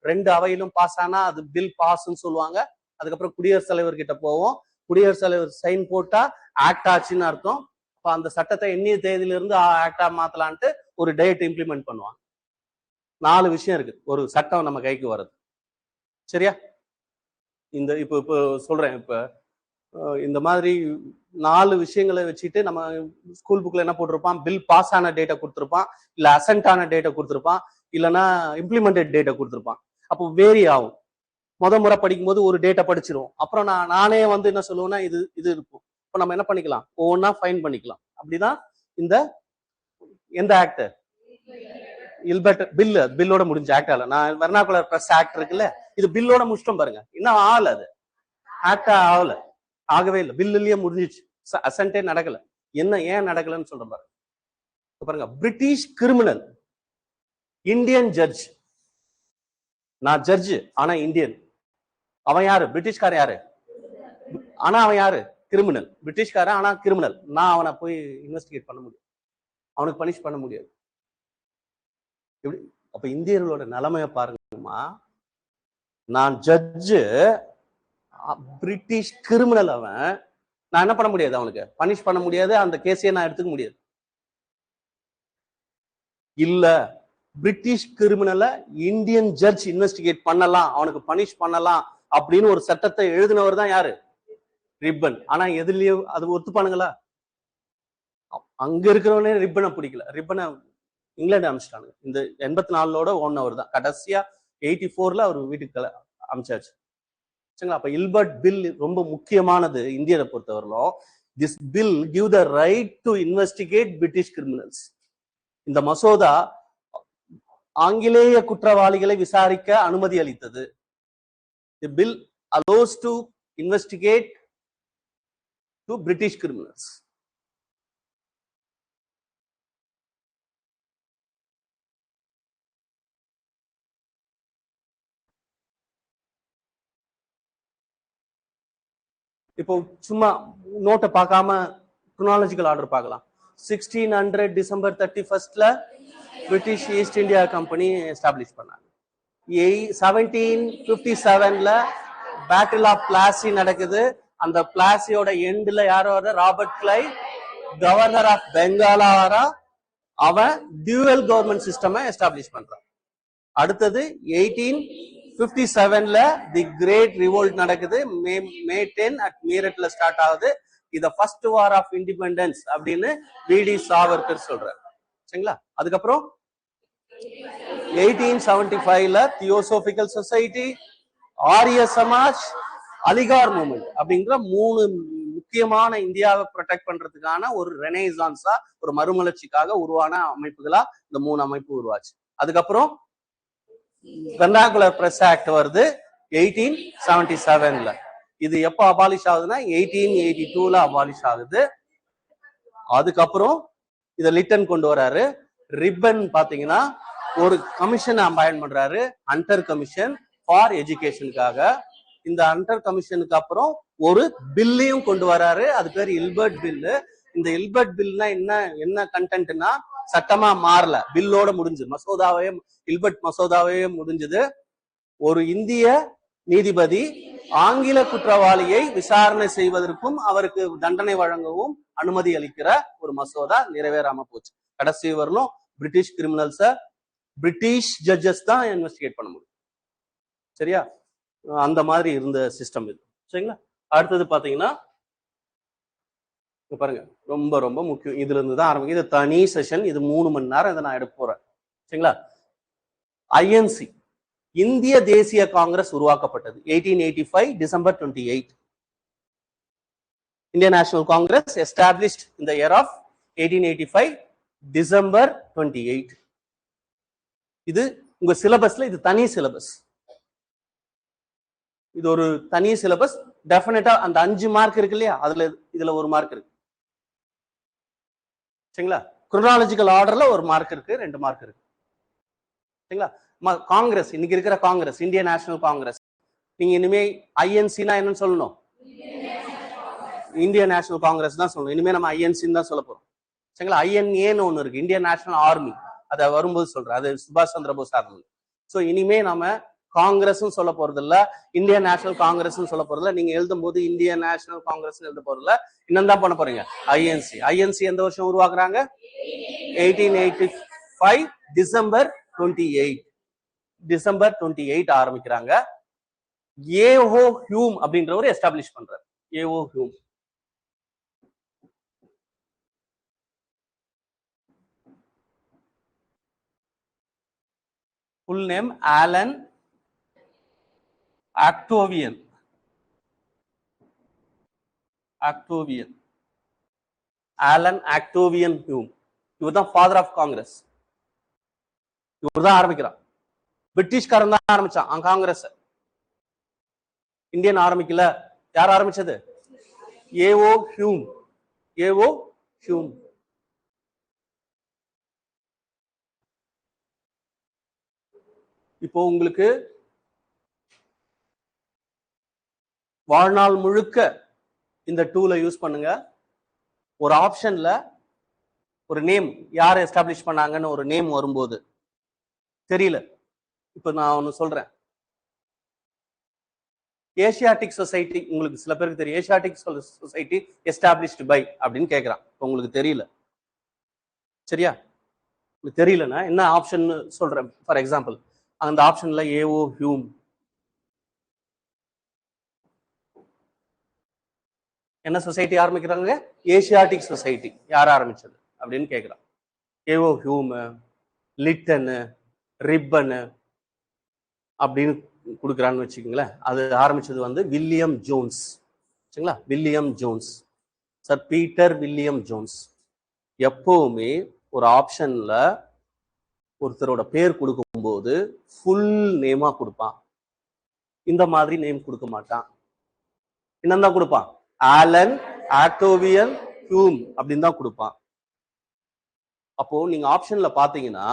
2 அவையிலும் பாஸ் ஆனா அது பில் பாஸ்ன்னு சொல்லுவாங்க. அதுக்கப்புறம் குடியரசுத் தலைவர் கிட்ட போவோம். குடியரசுத் தலைவர் சைன் போட்டா ஆக்ட் ஆச்சுன்னு அர்த்தம். அப்ப அந்த சட்டத்தை எண்ணிய தேதியில இருந்து ஆக்டா மாத்தலான்ட்டு ஒரு டேட் இம்ப்ளிமெண்ட் பண்ணுவாங்க. 4 விஷயம் இருக்கு ஒரு சட்டம் நம்ம கைக்கு வருது, சரியா? இந்த இப்போ சொல்றேன். இப்ப இந்த மாதிரி 4 விஷயங்களை வச்சுட்டு நம்ம ஸ்கூல் புக்ல என்ன போட்டிருப்பான், பில் பாஸ் ஆன டேட்டை கொடுத்துருப்பான், இல்ல அசென்ட் ஆன டேட்டை கொடுத்துருப்பான், இல்லைன்னா இம்ப்ளிமெண்டட் டேட்டை கொடுத்துருப்பான். அப்போ வேரி ஆகும். முறை படிக்கும் போது ஒரு டேட்டை படிச்சிருவோம். அப்புறம் நானே வந்து என்ன சொல்லுவேன்னா, இது இருக்கும். இப்போ நம்ம என்ன பண்ணிக்கலாம், ஒவ்வொன்னா ஃபைன் பண்ணிக்கலாம். அப்படிதான் இந்த எந்த ஆக்ட், இல்பர்ட் பில்லோட முடிஞ்ச ஆக்ட் ஆகல. நான் வெர்னாகுலர் பிரஸ் ஆக்ட் இருக்குல்ல, இது பில்லோட முடிச்சிட்டோம் பாருங்க. இன்னும் ஆகல, அது ஆக்ட் ஆகல, ஆகவே இல்லை. பில்லுலயே முடிஞ்சிச்சு, அசென்டே நடக்கல. ஏன் நடக்கலன்னு சொல்றேன் பாருங்க. பாருங்க, பிரிட்டிஷ் கிரிமினல், இந்தியன் ஜட்ஜ். நான் ஜட்ஜ் ஆனா இந்தியன். அவன் யாரு, பிரிட்டிஷ்காரன் யாரு, ஆனா அவன் யாரு, கிரிமினல். பிரிட்டிஷ்காரன் ஆனா கிரிமினல். நான் அவனை போய் இன்வெஸ்டிகேட் பண்ண முடியும், அவனுக்கு பனிஷ் பண்ண முடியாது. எப்படி? அப்ப இந்தியர்களோட நிலைமைய பாருங்கம்மா. நான் ஜட்ஜு, பிரிட்டிஷ் கிரிமினல். அவன், நான் என்ன பண்ண முடியாது, அவனுக்கு பனிஷ் பண்ண முடியாது, அந்த கேஸையே நான் எடுத்துக்க முடியாது. இல்ல, பிரிட்டிஷ் கிரிமினலை இந்தியன் ஜட்ஜ் இன்வெஸ்டிகேட் பண்ணலாம், அவனுக்கு பனிஷ் பண்ணலாம் அப்படின்னு ஒரு சட்டத்தை எழுதினவர் தான் யாரு, ரிப்பன். ஆனா எதுலயே அது ஒத்துப்பானுங்களா? அங்க இருக்கிறவனே ரிப்பனை பிடிக்கல. ரிப்பனை இங்கிலாந்து அனுப்பிச்சிட்டாங்க. இந்த 84 ஓடினவர் தான். கடைசியா 84 அவர் வீட்டுக்கு அனுப்பிச்சாச்சு, சரிங்களா? அப்ப இல்பர்ட் பில் ரொம்ப முக்கியமானது இந்தியரை பொறுத்தவரையிலும். This bill give the right to investigate British criminals. இந்த மசோதா ஆங்கிலேய குற்றவாளிகளை விசாரிக்க அனுமதி அளித்தது. The bill allows to investigate to British criminals. இப்போ சும்மா நோட்டை பார்க்காம குரோனாலஜிக்கல் ஆர்டர் பார்க்கலாம். 1600 December 31 British East India company establish பண்ணாங்க. 1757 பேட்டில் ஆஃப் பிளாசி நடக்குது. அந்த பிளாசியோட எண்ட்ல யாரோ ராபர்ட் கிளைவ் கவர்னர் ஆஃப் பெங்காலா வர, அவன் டியூவல் கவர்மெண்ட் சிஸ்டம் எஸ்டாப்ளிஷ் பண்றான். அடுத்தது 1857 தி கிரேட் ரிவோல்ட் நடக்குது. மே 10 அட் மீரட்ல ஸ்டார்ட் ஆகுது. இத ஃபர்ஸ்ட் வார் ஆஃப் இண்டிபெண்டன்ஸ் அப்படின்னு வி.டி. சாவர்கர் சொல்றாரு, சரிங்களா? அதுக்கப்புறம் 1875 theosophical society, Arya Samaj, Aligarh movement அப்படிங்கிற 3 முக்கியமான இந்தியாவை ப்ரொடெக்ட் பண்றதுக்கான ஒரு ரெனேசான்ஸா, ஒரு மறுமலர்ச்சிக்காக உருவான அமைப்புகளா இந்த 3 அமைப்பு உருவாச்சு. அதுக்கப்புறம் வெர்னாகுலர் பிரஸ் ஆக்ட் வருது 1877. இது எப்ப அபாலிஷ் ஆகுதுன்னா 1882 அபாலிஷ் ஆகுது. அதுக்கப்புறம் இத லிட்டன் கொண்டு வராரு. ரிப்பன் பாத்தீங்கன்னா ஒரு கமிஷன் அப்பாயின்ட் பண்றாரு, ஹண்டர் கமிஷன் ஃபார் எஜுகேஷனுக்காக. இந்த ஹண்டர் கமிஷனுக்கு அப்புறம் ஒரு பில்லையும் கொண்டு வராரு, அது பேர் இல்பர்ட் பில்லு. இந்த இல்பர்ட் பில்னா என்ன கண்டென்ட்னா, சட்டமா மாறல, பில்லோட முடிஞ்சு, மசோதாவே இல்பர்ட் மசோதாவே முடிஞ்சது. ஒரு இந்திய நீதிபதி ஆங்கில குற்றவாளியை விசாரணை செய்வதற்கும் அவருக்கு தண்டனை வழங்கவும் அனுமதி அளிக்கிற ஒரு மசோதா நிறைவேறாம போச்சு. கடைசி வரலும் பிரிட்டிஷ் கிரிமினல்ஸ பிரிட்டிஷ் ஜட்ஜஸ் தான் இன்வெஸ்டிகேட் பண்ண முடியும். சரியா? அந்த மாதிரி இருந்த சிஸ்டம் இது. சரிங்களா? அடுத்தது பாத்தீங்கன்னா பாருங்க, ரொம்ப ரொம்ப முக்கியம். இதுல இருந்து தான் ஆரம்பிக்கும். இது தனி செஷன், இது 3 மணி நேரம் இதை நான் எடுக்க போறேன். சரிங்களா? ஐஎன்சி, இந்திய தேசிய காங்கிரஸ் உருவாக்கப்பட்டது 1885 December 28. Indian national Congress established in the year of 1885 December 28. இது உங்க சிலபஸ்ல இது தனி சிலபஸ். இது ஒரு தனி சிலபஸ். டெஃபினட்டா அந்த 5 மார்க் இருக்கு இல்லையா, இதுல 1 மார்க் இருக்கு. சரிங்களா? குரோனாலஜிக்கல் ஆர்டர்ல 1 மார்க் இருக்கு, 2 மார்க் இருக்கு. சரிங்களா? காங்கிரஸ், இன்னைக்கு இருக்கிற காங்கிரஸ், இந்தியன் நேஷனல் காங்கிரஸ், நீங்க இனிமே ஐஎன்சினா என்னன்னு சொல்லணும்? இந்தியன் நேஷனல் காங்கிரஸ் தான் சொல்லணும். இனிமே நம்ம ஐஎன்சின்னு தான் சொல்ல போறோம். சரிங்களா? ஐஎன்ஏன்னு ஒண்ணு இருக்கு, இந்தியன் நேஷனல் ஆர்மி. அதை வரும்போது சொல்றேன், அது சுபாஷ் சந்திர போஸ் ஆர்மி. சோ இனிமே நம்ம காங்கிரஸ் சொல்ல போறது இல்ல, இந்தியன் நேஷனல் காங்கிரஸ் சொல்ல போறது இல்ல. நீங்க எழுதும் போது இந்தியன் நேஷனல் காங்கிரஸ் எழுத போறது இல்ல, இன்னும் தான் பண்ண போறீங்க ஐஎன்சி. ஐஎன்சி எந்த வருஷம் உருவாக்குறாங்க? 1885 டிசம்பர் 28. டிசம்பர் 28 ஆரம்பிக்கிறாங்க. ஏஓ ஹியூம் அப்படின்றவர் எஸ்டாப்ளிஷ் பண்றாரு. A O Hume. Full name Allan Octavian. Allan Octavian Hume. இவர் தான் ஃபாதர் ஆஃப் காங்கிரஸ். இவர் தான் ஆரம்பிக்கிறான். பிரிட்டிஷ்காரன் தான் ஆரம்பிச்சான் காங்கிரஸ். இந்தியன் ஆரம்பிக்கல. யார் ஆரம்பிச்சது? AO Hume. AO Hume. இப்போ உங்களுக்கு வாழ்நாள் முழுக்க இந்த டூலை யூஸ் பண்ணுங்க. ஒரு ஆப்ஷன்ல ஒரு நேம், யார் எஸ்டாப்ளிஷ் பண்ணாங்கன்னு ஒரு நேம் வரும்போது தெரியல, இப்ப நான் ஒன்னு சொல்றேன். ஏசியாட்டிக் சொசைட்டி, உங்களுக்கு சில பேருக்கு தெரியும். ஏசியாட்டிக் சொசைட்டி எஸ்டாப்ளிஷ்டு பை அப்படின்னு கேட்கிறான். உங்களுக்கு தெரியல, சரியா? உங்களுக்கு தெரியலன்னா என்ன ஆப்ஷன் சொல்றேன். ஃபார் எக்ஸாம்பிள், அந்த ஆப்ஷன்ல ஏஓ ஹியூம். என்ன சொசைட்டி ஆரம்பிக்கிறாங்க? Asiatic society. யார் ஆரம்பிச்சது அப்படின்னு கேட்கிறான். ஏஓ ஹியூம், லிட்டனு, ரிப்பனு அப்படின்னு கொடுக்குறான்னு வச்சுக்கோங்களேன். அது ஆரம்பிச்சது வந்து வில்லியம் ஜோன்ஸ். சரிங்களா? William Jones, sir Peter William Jones. எப்பவுமே ஒரு ஆப்ஷன்ல ஒருத்தரோட பேர் கொடுக்கும்போது ஃபுல் நேமா கொடுப்பான். இந்த மாதிரி நேம் கொடுக்க மாட்டான். என்னதான் கொடுப்பான்? ஆலன் ஆக்டோவியன் ஹியூம் அப்படின்னு தான் கொடுப்பான். அப்போ நீங்க ஆப்ஷன்ல பாத்தீங்கன்னா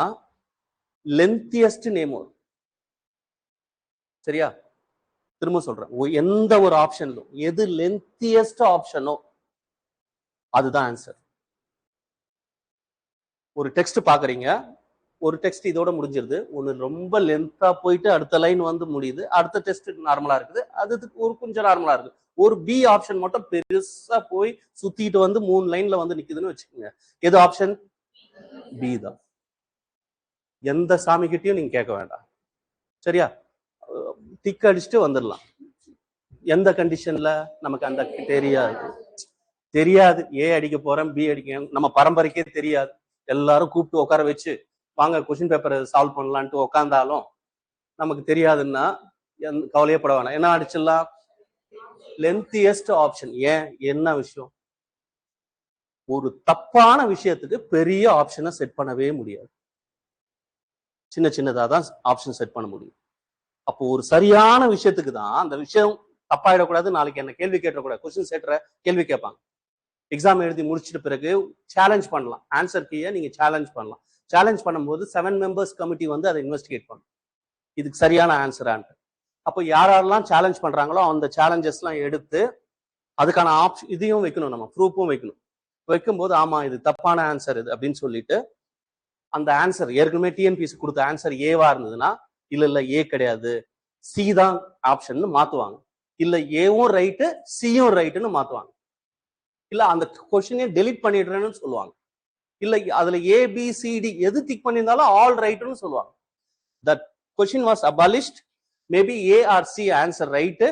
லென்த்தியஸ்ட் நேம் வரும். சரியா? திரும்ப சொல்றேன், எந்த ஒரு ஆப்ஷன்லும் எது லென்த்தியஸ்ட் ஆப்ஷனோ அதுதான் ஆன்சர். ஒரு டெக்ஸ்ட் பாக்குறீங்க, ஒரு டெக்ஸ்ட் இதோட முடிஞ்சிருது, ஒன்னு ரொம்ப லென்த்தா போயிட்டு அடுத்த லைன் வந்து முடியுது, அடுத்த டெக்ஸ்ட் நார்மலா இருக்குது, அது ஒரு கொஞ்சம் நார்மலா இருக்கு. ஒரு பி ஆப்ஷன் மட்டும் பெருசா போய் சுத்திட்டு வந்து 3 லைன்ல வந்து நிக்குதுன்னு வச்சுக்கோங்க. எது ஆப்ஷன்? பி தான். எந்த சாமி கிட்டையும் நீங்க கேட்க வேண்டாம். சரியா? டிக் அடிச்சுட்டு வந்துடலாம். எந்த கண்டிஷன்ல நமக்கு அந்த தெரியாது. ஏ அடிக்க போறேன், பி அடிக்க, நம்ம பரம்பரைக்கே தெரியாது. எல்லாரும் கூப்பிட்டு உட்கார வச்சு வாங்க கொஸ்டின் பேப்பரை சால்வ் பண்ணலான்ட்டு உட்காந்தாலும் நமக்கு தெரியாதுன்னா கவலையப்பட வேணாம். என்ன அடிச்சிடலாம்? Lengthiest option. ஏன்? என்ன விஷயம்? ஒரு தப்பான விஷயத்துக்கு பெரிய ஆப்ஷனை செட் பண்ணவே முடியாது. சின்ன சின்னதா தான் ஆப்ஷன் செட் பண்ண முடியும். அப்போ ஒரு சரியான விஷயத்துக்கு தான் அந்த விஷயம் தப்பாயிடக்கூடாது. நாளைக்கு என்ன கேள்வி கேட்டக்கூடாது. கொஸ்டின் செட்ற கேள்வி கேட்பாங்க. எக்ஸாம் எழுதி முடிச்சிட்ட பிறகு சேலஞ்ச் பண்ணலாம். ஆன்சர் கீயை நீங்க சேலஞ்ச் பண்ணலாம். சேலஞ்ச் பண்ணும்போது 7 மெம்பர்ஸ் கமிட்டி வந்து அதை இன்வெஸ்டிகேட் பண்ணும், இதுக்கு சரியான ஆன்சரான்ட்டு. அப்போ யாரெல்லாம் சேலஞ்ச் பண்றாங்களோ அந்த சேலஞ்சஸ் எல்லாம் எடுத்து அதுக்கான ஆப்ஷன் இதையும் வைக்கணும், நம்ம ப்ரூஃபும் வைக்கணும். வைக்கும்போது ஆமா இது தப்பான ஆன்சர் இது அப்படின்னு சொல்லிட்டு அந்த ஆன்சர் ஏற்கனவே டிஎன்பிஎஸ்சி கொடுத்த ஆன்சர் ஏவா இருந்ததுன்னா இல்ல ஏ கிடையாது, சி தான் ஆப்ஷன் மாத்துவாங்க, இல்ல ஏவும் ரைட்டு சியும் ரைட்டுன்னு மாத்துவாங்க, இல்ல அந்த கொஸ்டினே டெலிட் பண்ணிடுறேன்னு சொல்லுவாங்க, இல்ல அதுல ஏபிசிடி எது டிக் பண்ணியிருந்தாலும் ஆல் ரைட்னு சொல்லுவாங்க. That question was abolished, maybe A or C answer right,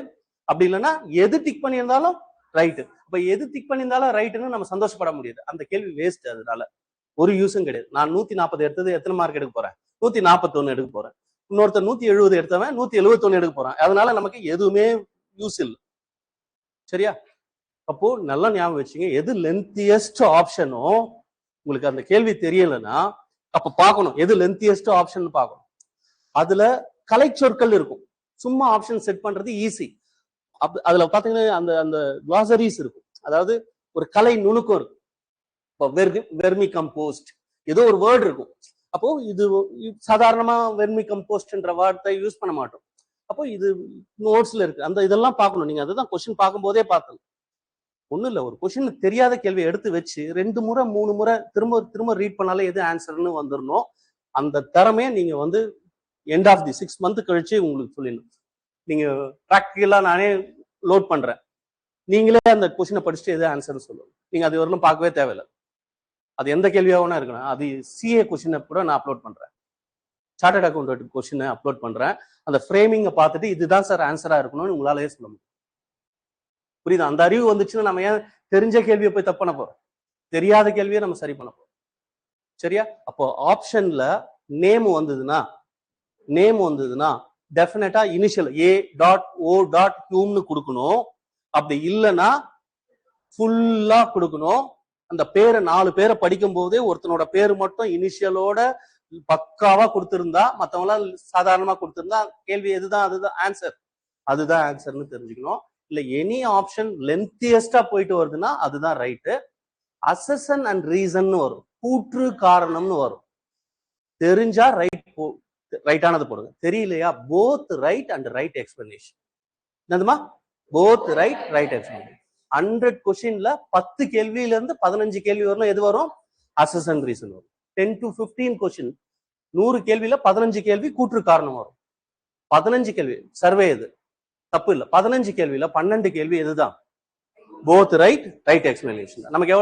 அப்படி இல்லைன்னா எது டிக் பண்ணியிருந்தாலும் ரைட்டு. அப்ப எது டிக் பண்ணியிருந்தாலும் ரைட்டுன்னு நம்ம சந்தோஷப்பட முடியாது, அந்த கேள்வி வேஸ்ட். அதனால ஒரு யூஸும் கிடையாது. நான் 140 எடுத்தது எத்தனை மார்க் எடுக்க போறேன்? 141 எடுக்க போறேன். இன்னொருத்தர் 170 எடுத்தவன் 171 எடுக்க போறான். அதனால நமக்கு எதுவுமே யூஸ் இல்லை. சரியா? அப்போ நல்லா ஞாபகம் வச்சுங்க, எது லென்த்தியஸ்ட் ஆப்ஷனோ உங்களுக்கு அந்த கேள்வி தெரியலன்னா அப்ப பார்க்கணும் எது லென்த்தியஸ்ட் ஆப்ஷன் பார்க்கணும். அதுல கலை சொற்கள் இருக்கும். சும்மா ஆப்ஷன் செட் பண்றது ஈஸி. அதுல பாத்தீங்கன்னா அந்த அந்த கிளாசரிஸ் இருக்கும், அதாவது ஒரு கலை நுணுக்கம் இருக்கும். இப்போ வெர்மி கம்போஸ்ட் ஏதோ ஒரு வேர்டு இருக்கும். அப்போ இது சாதாரணமா வெர்மி கம்போஸ்ட்ன்ற வார்த்தை யூஸ் பண்ண மாட்டோம். அப்போ இது நோட்ஸ்ல இருக்கு, அந்த இதெல்லாம் பார்க்கணும். நீங்க அதுதான் கொஸ்டின் பார்க்கும்போதே பார்த்தணும். ஒண்ணும் இல்ல, ஒரு கொஸ்டின் தெரியாத கேள்வி எடுத்து வச்சு 2 முறை 3 முறை திரும்ப திரும்ப ரீட் பண்ணாலே எது ஆன்சர்னு வந்துடணும். அந்த திறமையை நீங்க வந்து எண்ட் ஆஃப் தி 6 மந்த் கழிச்சு உங்களுக்கு சொல்லிடணும். நீங்க ப்ராக்டிக்கலா நானே லோட் பண்றேன், நீங்களே அந்த கொஸ்டினை படிச்சுட்டு எது ஆன்சர்னு சொல்லுங்க. நீங்க அது வரலும் பார்க்கவே தேவையில்லை, அது எந்த கேள்வியாகவும் இருக்கணும். அது சிஏ கொஸ்டினை கூட நான் அப்லோட் பண்றேன், சார்ட்டர்ட் அக்கௌண்ட் கொஸ்டினை அப்லோட் பண்றேன். அந்த ஃப்ரேமிங்கை பார்த்துட்டு இதுதான் சார் ஆன்சரா இருக்கணும்னு உங்களாலேயே சொல்ல முடியும். புரியுது? அந்த அறிவு வந்துச்சுன்னா நம்ம ஏன் தெரிஞ்ச கேள்வியை போய் தப்பு பண்ண போறோம்? தெரியாத கேள்வியை நம்ம சரி பண்ண போறோம். சரியா? அப்போ ஆப்ஷன்ல நேம் வந்ததுன்னா definitely initial A dot O dot ஹியூம்னு கொடுக்கணும். அப்படி இல்லைன்னா ஃபுல்லா கொடுக்கணும். அந்த பேரை 4 பேரை படிக்கும் போதே ஒருத்தனோட பேரு மட்டும் இனிஷியலோட பக்காவா கொடுத்திருந்தா, மத்தவங்களாம் சாதாரணமா கொடுத்திருந்தா கேள்வி எதுதான் அதுதான் ஆன்சர், அதுதான் ஆன்சர்னு தெரிஞ்சுக்கணும். இல்ல எனி ஆப்ஷன் லென்த்தியஸ்டா போயிட்டு வருதுன்னா அதுதான் ரைட்டு. அசசன் அண்ட் ரீசன் வரும், கூற்று காரணம்னு வரும். தெரிஞ்சா ரைட்டானது போடுங்க, தெரியலையா both right and right explanation. என்னதுமா? Both right explanation. 100 கொஸ்டின்ல 10 கேள்வியில இருந்து 15 கேள்வி வரணும், எது வரும்? அசசன் ரீசன் வரும். 10 to 15 கொஸ்டின், 100 கேள்வியில 15 கேள்வி கூற்று காரணம் வரும். 15 கேள்வி சர்வே, இது தப்பு இல்லை. 15 கேள்வியில 12 கேள்வி எதுதான்? Both right explanation. நமக்கு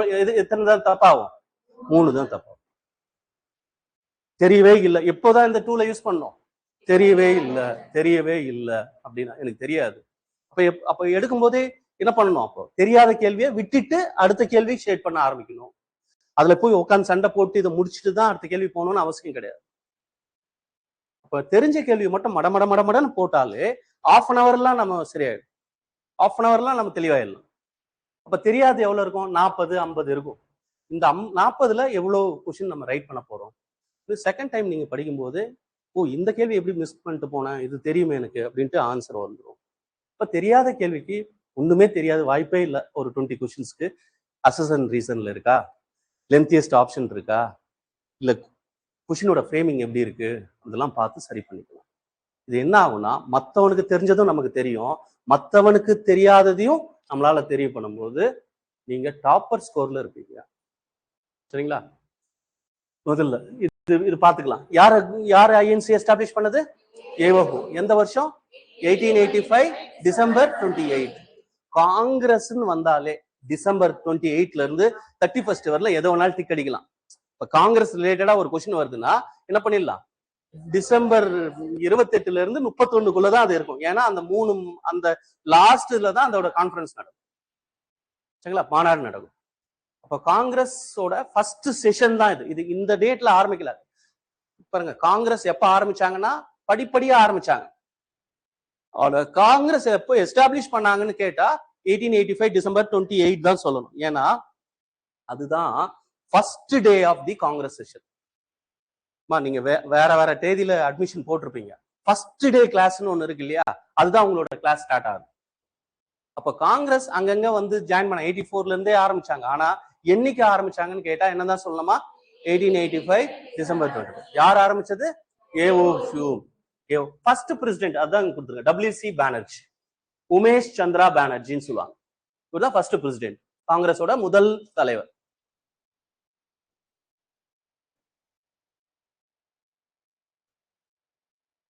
எத்தனை தான் தப்பாகும்? 3 தான் தப்பாகும். தெரியவே இல்லை, எப்போதான் இந்த டூலை யூஸ் பண்ணோம்? தெரியவே இல்லை அப்படின்னா எனக்கு தெரியாது. அப்ப எடுக்கும் போதே என்ன பண்ணணும்? அப்போ தெரியாத கேள்வியை விட்டுட்டு அடுத்த கேள்வி ஷேட் பண்ண ஆரம்பிக்கணும். அதுல போய் உட்காந்து சண்டை போட்டு இதை முடிச்சுட்டு தான் அடுத்த கேள்வி போகணும்னு அவசியம் கிடையாது. அப்ப தெரிஞ்ச கேள்வி மட்டும் மடமடன்னு போட்டாலே ½ an hourலாம் நம்ம சரியாயிடும், ½ an hourலாம் நம்ம தெளிவாயிடலாம். அப்ப தெரியாது எவ்வளவு இருக்கும்? 40 50 இருக்கும். இந்த 40ல எவ்வளவு கொஸ்டின் நம்ம ரைட் பண்ண போறோம்? செகண்ட் டைம் நீங்க படிக்கும்போது ஓ இந்த கேள்வி எப்படி மிஸ் பண்ணிட்டு போனேன், இது தெரியுமே எனக்கு அப்படின்ட்டு ஆன்சர் வந்துடும். இப்ப தெரியாத கேள்விக்கு ஒண்ணுமே தெரியாது, வாய்ப்பே இல்லை. ஒரு 20 கொஸ்டின்ஸ்க்கு அசசன் ரீசன்ல இருக்கா, லென்த்தியஸ்ட் ஆப்ஷன் இருக்கா, இல்ல கொஸ்டினோட ஃப்ரேமிங் எப்படி இருக்கு, அதெல்லாம் பார்த்து சரி பண்ணிக்கலாம். இது என்ன ஆகும்னா மற்றவனுக்கு தெரிஞ்சதும் நமக்கு தெரியும், மற்றவனுக்கு தெரியாததையும் நம்மளால தெரிய பண்ணும்போது நீங்க டாப்பர் ஸ்கோர்ல இருப்பீங்க. சரிங்களா? முதல்ல இது பாத்துக்கலாம். யார் ஐஎன்சி எஸ்டாப்ளிஷ் பண்ணது? ஏஓஹோ. எந்த வருஷம்? 1885 டிசம்பர் 28. காங்கிரஸ் வந்தாலே டிசம்பர் 28ல இருந்து 31 வரல எதோ ஒரு நாள் டிக் அடிக்கலாம். இப்ப காங்கிரஸ் ரிலேட்டடா ஒரு கொஸ்டின் வருதுன்னா என்ன பண்ணிடலாம்? டிசம்பர் 28ல இருந்து 31க்குள்ளதான் அது இருக்கும். ஏன்னா அந்த அந்த லாஸ்ட்ல தான் அதோட கான்ஃபரன்ஸ் நடக்கும். சரிங்களா? மாநாடு நடக்கும். அப்ப காங்கிரஸோட ஃபர்ஸ்ட் செஷன் தான் இது இந்த டேட்ல ஆரம்பிக்கல. பாருங்க, காங்கிரஸ் எப்ப ஆரம்பிச்சாங்கன்னா படிப்படியா ஆரம்பிச்சாங்க. காங்கிரஸ் எப்போ எஸ்டாப்ளிஷ் பண்ணாங்கன்னு கேட்டா 1885 டிசம்பர் 28 தான் சொல்லணும். ஏன்னா அதுதான் first day of the Congress session. நீங்க வேற தேதியில அட்மிஷன் போட்டிருப்பீங்க, ஃபர்ஸ்ட் டே கிளாஸ்னு ஒண்ணு இருக்கு இல்லையா, அதுதான் உங்களோட கிளாஸ் ஸ்டார்ட் ஆகும். அப்ப காங்கிரஸ் அங்கங்க வந்து ஜாயின் பண்ண 84ல இருந்தே ஆரம்பிச்சாங்க. ஆனா என்னைக்கு ஆரம்பிச்சாங்கன்னு கேட்டா என்னதான் சொல்லணுமா? 1885 டிசம்பர் 20. யார் ஆரம்பிச்சது? AO Hume. ஃபர்ஸ்ட் பிரசிடென்ட் அதான் கொடுத்துருங்க, WC பானர்ஜி, உமேஷ் சந்திரா பானர்ஜின்னு சொல்லுவாங்க. இவர்தான் ஃபர்ஸ்ட் பிரசிடென்ட், காங்கிரஸோட முதல் தலைவர்.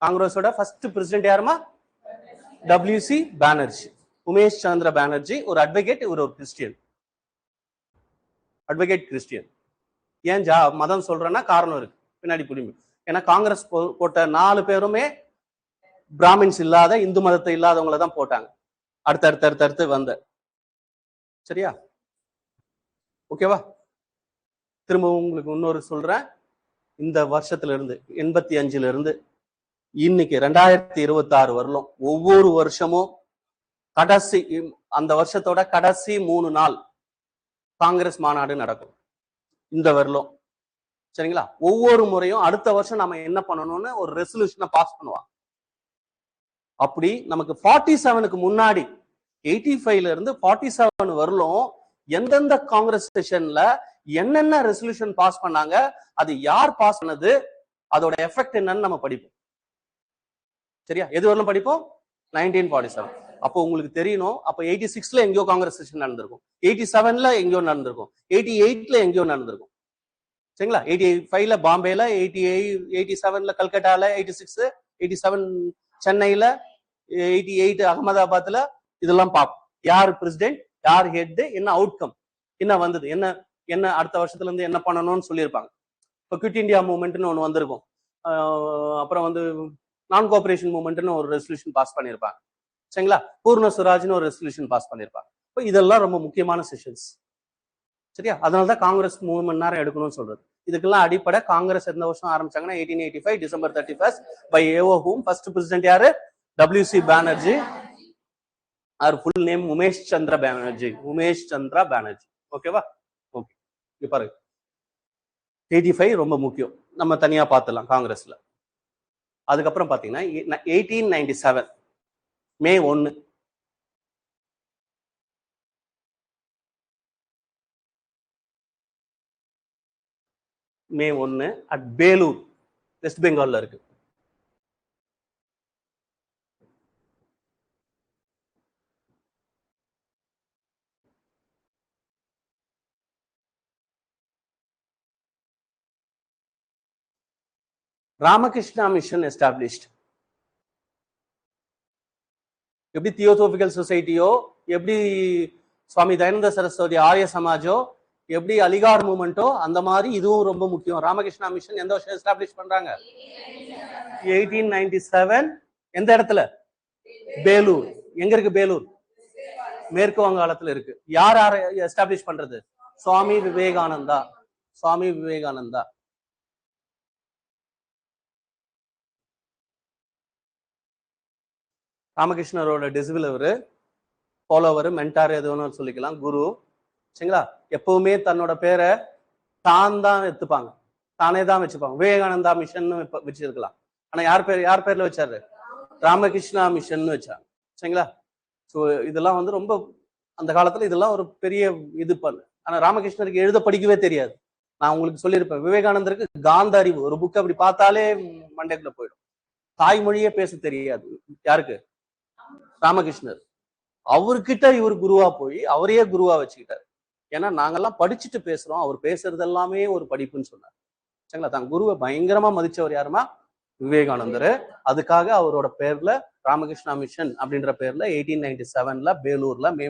காங்கிரஸோட ஃபர்ஸ்ட் பிரசிடென்ட் யாருமா? WC பானர்ஜி, உமேஷ் சந்திர பானர்ஜி ஒரு அட்வொகேட், இவர் ஒரு கிறிஸ்டியன், அட்வொகேட் கிறிஸ்டியன். ஏன் மதம் சொல்றேன்னா காரணம் இருக்கு பின்னாடி புரியும். ஏன்னா காங்கிரஸ் போட்ட 4 பேருமே பிராமின்ஸ் இல்லாத, இந்து மதத்தை இல்லாதவங்களை தான் போட்டாங்க அடுத்து வந்த. சரியா? ஓகேவா? திரும்ப உங்களுக்கு இன்னொரு சொல்றேன். இந்த வருஷத்துல இருந்து 85ல இருந்து இன்னைக்கு 2026 வரலும் ஒவ்வொரு வருஷமும் கடைசி, அந்த வருஷத்தோட கடைசி 3 நாள் காங்கிரஸ் மாநாடு நடக்கும் இந்த வரலும். சரிங்களா? ஒவ்வொரு முறையும் அடுத்த வருஷம் நம்ம என்ன பண்ணணும்னு ஒரு ரெசல்யூஷனை பாஸ் பண்ணுவாங்க. அப்படி நமக்கு 47க்கு முன்னாடி 85ல இருந்து 47 வரலும் எந்தெந்த காங்கிரஸ் செஷன்ல என்னென்ன ரெசல்யூஷன் பாஸ் பண்ணாங்க, அது யார் பாஸ் பண்ணது, அதோட எஃபெக்ட் என்னன்னு நம்ம படிப்போம். சரியா? எது வரலும் படிப்போம்? 1947. அப்போ உங்களுக்கு தெரியணும், அப்போ 86ல எங்கேயோ காங்கிரஸ் செஷன் நடந்திருக்கும், 87ல எங்கேயோ நடந்திருக்கும், 88ல எங்கேயோ நடந்திருக்கும். சரிங்களா? 85ல பாம்பேல, 87ல கல்கட்டால, 86 87 சென்னையில, 88 அகமதாபாத்ல. இதெல்லாம் பார்ப்போம். யார் பிரசிடென்ட், யார் ஹெட், என்ன அவுட்கம், என்ன வந்தது, என்ன அடுத்த வருஷத்துல இருந்து என்ன பண்ணணும்னு சொல்லியிருப்பாங்க. இப்போ குவிட் இந்தியா மூவ்மெண்ட்னு ஒன்று வந்திருக்கும். அப்புறம் வந்து நான் கோஆபரேஷன் மூவ்மெண்ட்னு ஒரு ரெசல்யூஷன் பாஸ் பண்ணியிருப்பாங்க. சரிங்களா? பூர்ண சுராஜ்னு ஒரு ரெசல்யூஷன் பாஸ் பண்ணியிருப்பாங்க. இப்போ இதெல்லாம் ரொம்ப முக்கியமான செஷன்ஸ். சரியா? அதனாலதான் காங்கிரஸ் 3 மணி நேரம் எடுக்கணும்னு சொல்றது. இதுக்கெல்லாம் அடிப்படை காங்கிரஸ் எந்த வருஷம் ஆரம்பிச்சாங்கன்னா 1885 December 31 by A O Hume. First president யாரு? WC பானர்ஜி. அவர் ஃபுல் நேம் உமேஷ் சந்திர பானர்ஜி, உமேஷ் சந்திரா பானர்ஜி. ஓகேவா? ஓகே. இங்க பாருங்க, 85 ரொம்ப முக்கியம், நம்ம தனியா பார்த்துலாம் காங்கிரஸ்ல. அதுக்கப்புறம் பாத்தீங்கன்னா 1897 மே 1 மே 1 அட் பேலூர், வெஸ்ட் பெங்கால்ல இருக்கு. Ramakrishna mission established. எப்படி தியோசோபிக்கல் சொசைட்டியோ, எப்படி சுவாமி தயானந்த சரஸ்வதி ஆரிய சமாஜோ, எப்படி அலிகார் மூவ்மெண்டோ, அந்த மாதிரி இதுவும் ரொம்ப முக்கியம். ராமகிருஷ்ணா மிஷன் எந்த வருஷம் எஸ்டாப்ளிஷ் பண்றாங்க? 1897. எந்த இடத்துல? பேலூர். எங்க இருக்கு பேலூர்? மேற்கு வங்காளத்துல இருக்கு. யார் எஸ்டாப்ளிஷ் பண்றது? சுவாமி விவேகானந்தா. சுவாமி விவேகானந்தா. ராமகிருஷ்ணரோட டிசிபிள், அவரு ஃபாலோவர், மென்டார், எது வேணும் சொல்லிக்கலாம், குரு. சரிங்களா? எப்பவுமே தன்னோட பேரை தான் எடுத்துப்பாங்க, தானே தான் வச்சுப்பாங்க. விவேகானந்தா மிஷன் வச்சிருக்கலாம். ஆனா யார் பேர்ல வச்சாரு? ராமகிருஷ்ணா மிஷன் வச்சாங்க. சரிங்களா? ஸோ இதெல்லாம் வந்து ரொம்ப அந்த காலத்துல இதெல்லாம் ஒரு பெரிய இது பண்ணு. ஆனா ராமகிருஷ்ணருக்கு எழுத படிக்கவே தெரியாது. நான் உங்களுக்கு சொல்லியிருப்பேன், விவேகானந்தருக்கு காந்த அறிவு, ஒரு புக் அப்படி பார்த்தாலே மண்டைக்குள்ள போயிடும். தாய்மொழியே பேச தெரியாது. யாருக்கு? ராமகிருஷ்ணர். அவர்கிட்ட இவர் குருவா போய் அவரையே குருவா வச்சுக்கிட்டாரு. ஏன்னா நாங்கெல்லாம் படிச்சுட்டு பேசுறோம், அவர் பேசுறது எல்லாமே ஒரு படிப்புன்னு சொன்னார். சரிங்களா? தான் குருவை பயங்கரமா மதிச்சவர் யாருமா? விவேகானந்தர். அதுக்காக அவரோட பேர்ல ராமகிருஷ்ணா மிஷன் அப்படின்ற பேர்ல 1897ல பேலூர்ல மே